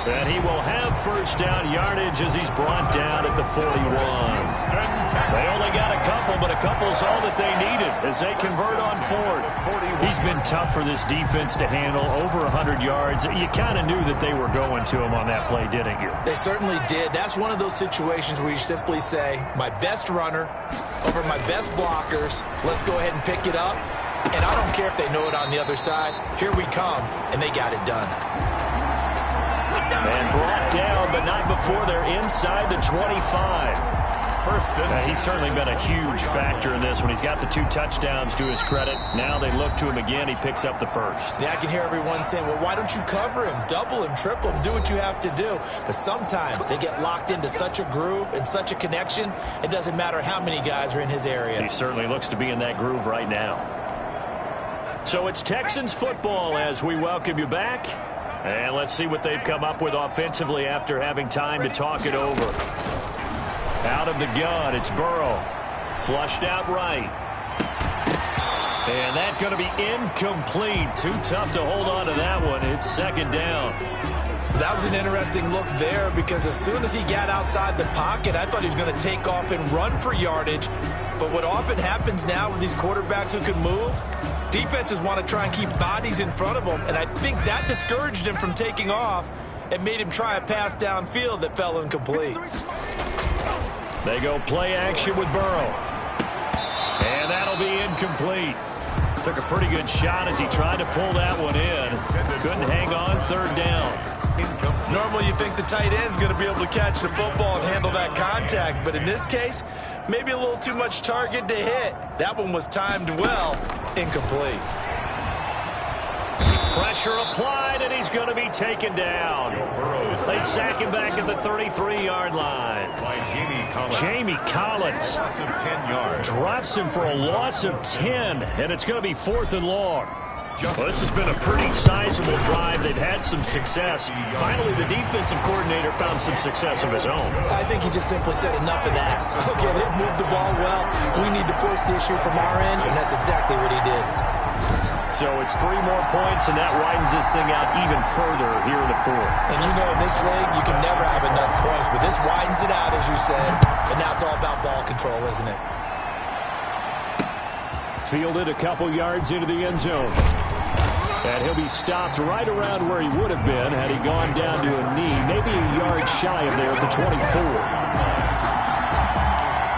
S2: And he will have 1st down yardage as he's brought down at the 41. They only got a couple, but a couple's all that they needed as they convert on 4th. He's been tough for this defense to handle, over 100 yards. You kind of knew that they were going to him on that play, didn't you?
S3: They certainly did. That's one of those situations where you simply say, my best runner over my best blockers, let's go ahead and pick it up. And I don't care if they know it on the other side. Here we come, and they got it done.
S2: And brought down, but not before they're inside the 25. He's certainly been a huge factor in this when he's got the 2 touchdowns to his credit. Now they look to him again. He picks up the first.
S3: Yeah, I can hear everyone saying, well, why don't you cover him, double him, triple him, do what you have to do. But sometimes they get locked into such a groove and such a connection, it doesn't matter how many guys are in his area.
S2: He certainly looks to be in that groove right now. So it's Texans football as we welcome you back. And let's see what they've come up with offensively after having time to talk it over. Out of the gun, it's Burrow. Flushed out right. And that's going to be incomplete. Too tough to hold on to that one. It's second down.
S3: That was an interesting look there because as soon as he got outside the pocket, I thought he was going to take off and run for yardage. But what often happens now with these quarterbacks who can move, defenses want to try and keep bodies in front of them, and I think that discouraged him from taking off and made him try a pass downfield that fell incomplete.
S2: They go play action with Burrow. And that'll be incomplete. Took a pretty good shot as he tried to pull that one in. Couldn't hang on, third down.
S3: Normally you think the tight end's going to be able to catch the football and handle that contact, but in this case, maybe a little too much target to hit. That one was timed well, incomplete.
S2: Pressure applied, and he's going to be taken down. They sack him back at the 33-yard line. Jamie Collins drops him for a loss of 10, and it's going to be 4th and long. Well, this has been a pretty sizable drive. They've had some success. Finally, the defensive coordinator found some success of his own.
S3: I think he just simply said enough of that. Okay, they've moved the ball well. We need to force the issue from our end, and that's exactly what he did.
S2: So it's 3 more points, and that widens this thing out even further here in the 4th.
S3: And you know in this league, you can never have enough points, but this widens it out, as you said, and now it's all about ball control, isn't it?
S2: Fielded a couple yards into the end zone. And he'll be stopped right around where he would have been had he gone down to a knee, maybe a yard shy of there at the 24.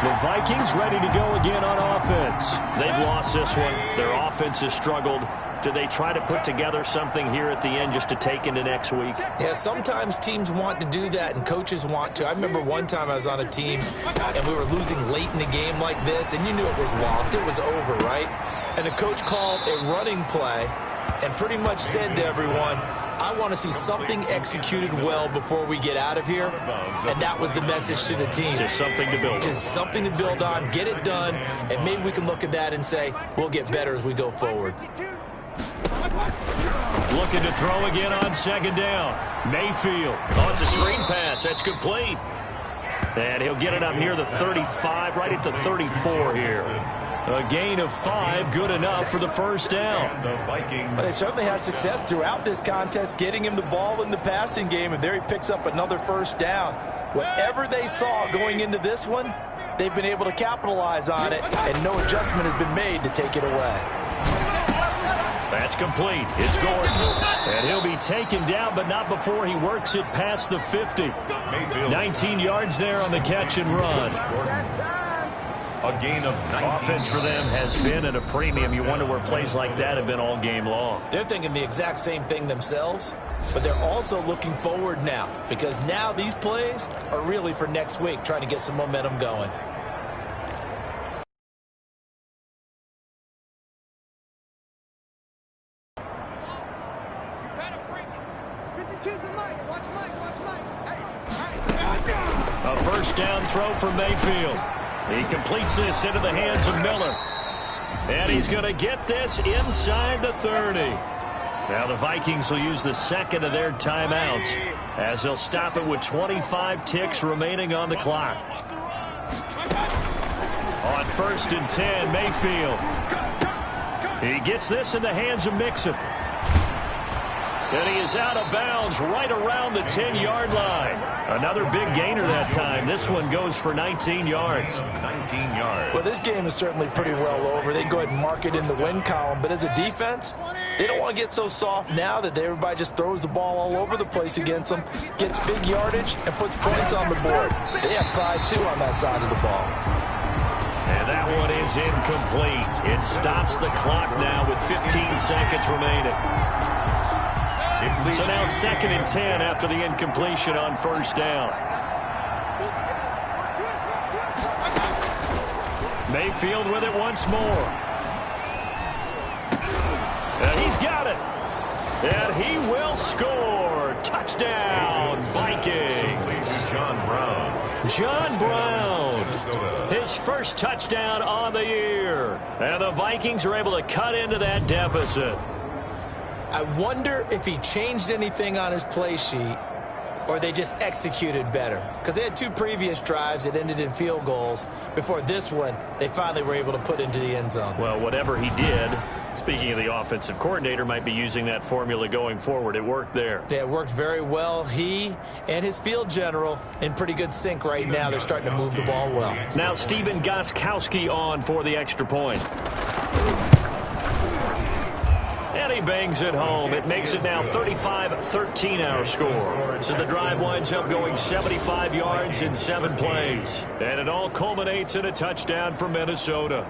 S2: The Vikings ready to go again on offense. They've lost this one. Their offense has struggled. Do they try to put together something here at the end just to take into next week?
S3: Yeah, sometimes teams want to do that and coaches want to. I remember one time I was on a team and we were losing late in the game like this, and you knew it was lost. It was over, right? And the coach called a running play and pretty much said to everyone, I want to see something executed well before we get out of here. And that was the message to the team.
S2: Just something to build on.
S3: Just something to build on, get it done, and maybe we can look at that and say, we'll get better as we go forward.
S2: Looking to throw again on second down. Mayfield. Oh, it's a screen pass. That's complete. And he'll get it up near the 35, right at the 34 here. A gain of 5, good enough for the first down.
S3: Well, they certainly had success throughout this contest, getting him the ball in the passing game, and there he picks up another first down. Whatever they saw going into this one, they've been able to capitalize on it, and no adjustment has been made to take it away.
S2: That's complete. It's Gordon. And he'll be taken down, but not before he works it past the 50. 19 yards there on the catch and run. A gain of 19. Offense for them has been at a premium. You wonder where plays like that have been all game long.
S3: They're thinking the exact same thing themselves, but they're also looking forward now, because now these plays are really for next week, trying to get some momentum going.
S2: A first down throw for Mayfield. He completes this into the hands of Miller. And he's going to get this inside the 30. Now the Vikings will use the second of their timeouts as they'll stop it with 25 ticks remaining on the clock. On 1st and 10, Mayfield. He gets this in the hands of Mixon. And he is out of bounds right around the 10-yard line. Another big gainer that time. This one goes for 19 yards. 19 yards.
S3: Well, this game is certainly pretty well over. They can go ahead and mark it in the win column. But as a defense, they don't want to get so soft now that everybody just throws the ball all over the place against them, gets big yardage, and puts points on the board. They have pride, too, on that side of the ball.
S2: And that one is incomplete. It stops the clock now with 15 seconds remaining. So now 2nd and 10 after the incompletion on first down. Mayfield with it once more. And he's got it. And he will score. Touchdown, Vikings. John Brown. His first touchdown on the year. And the Vikings are able to cut into that deficit.
S3: I wonder if he changed anything on his play sheet or they just executed better. Because they had 2 previous drives that ended in field goals. Before this one, they finally were able to put into the end zone.
S2: Well, whatever he did, speaking of the offensive coordinator, might be using that formula going forward. It worked there.
S3: Yeah, it worked very well. He and his field general in pretty good sync right now. They're starting to move the ball well.
S2: Now Steven Gostkowski on for the extra point. And he bangs it home. It makes it now 35-13 our score. So the drive winds up going 75 yards in 7 plays. And it all culminates in a touchdown for Minnesota.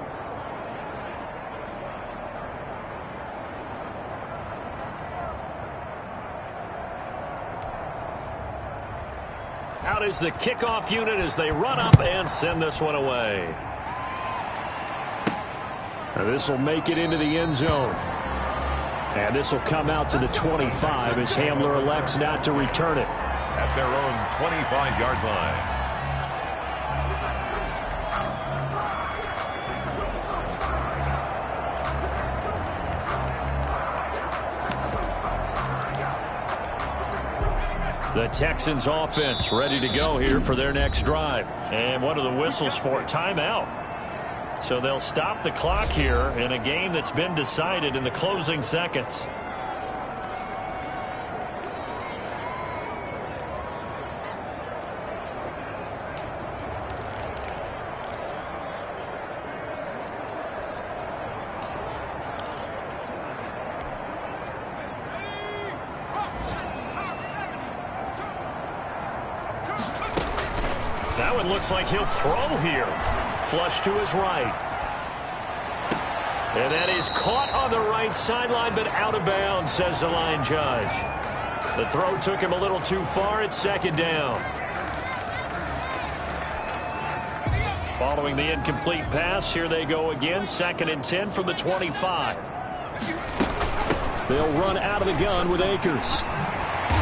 S2: Out is the kickoff unit as they run up and send this one away. Now this will make it into the end zone. And this will come out to the 25 as Hamler elects not to return it.
S1: At their own 25-yard line.
S2: The Texans offense ready to go here for their next drive. And what are the whistles for? Timeout. So they'll stop the clock here in a game that's been decided in the closing seconds. That one looks like he'll throw here. Flush to his right. And that is caught on the right sideline, but out of bounds, says the line judge. The throw took him a little too far. It's 2nd down. Following the incomplete pass, here they go again. 2nd and 10 from the 25. They'll run out of the gun with Akers.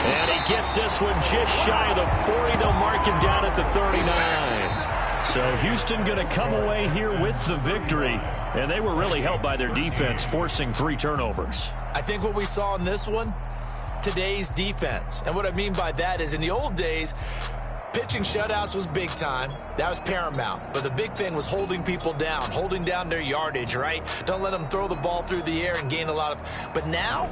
S2: And he gets this one just shy of the 40. They'll mark him down at the 39. So Houston going to come away here with the victory. And they were really helped by their defense, forcing 3 turnovers.
S3: I think what we saw in this one, today's defense. And what I mean by that is in the old days, pitching shutouts was big time. That was paramount. But the big thing was holding people down, holding down their yardage, right? Don't let them throw the ball through the air and gain a lot of... But now,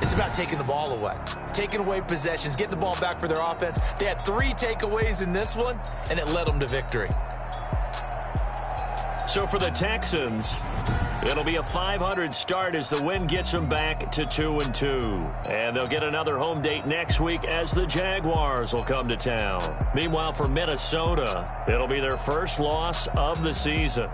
S3: it's about taking the ball away. Taking away possessions, getting the ball back for their offense. They had 3 takeaways in this one, and it led them to victory.
S2: So for the Texans, it'll be a .500 start as the win gets them back to 2-2. And they'll get another home date next week as the Jaguars will come to town. Meanwhile, for Minnesota, it'll be their first loss of the season.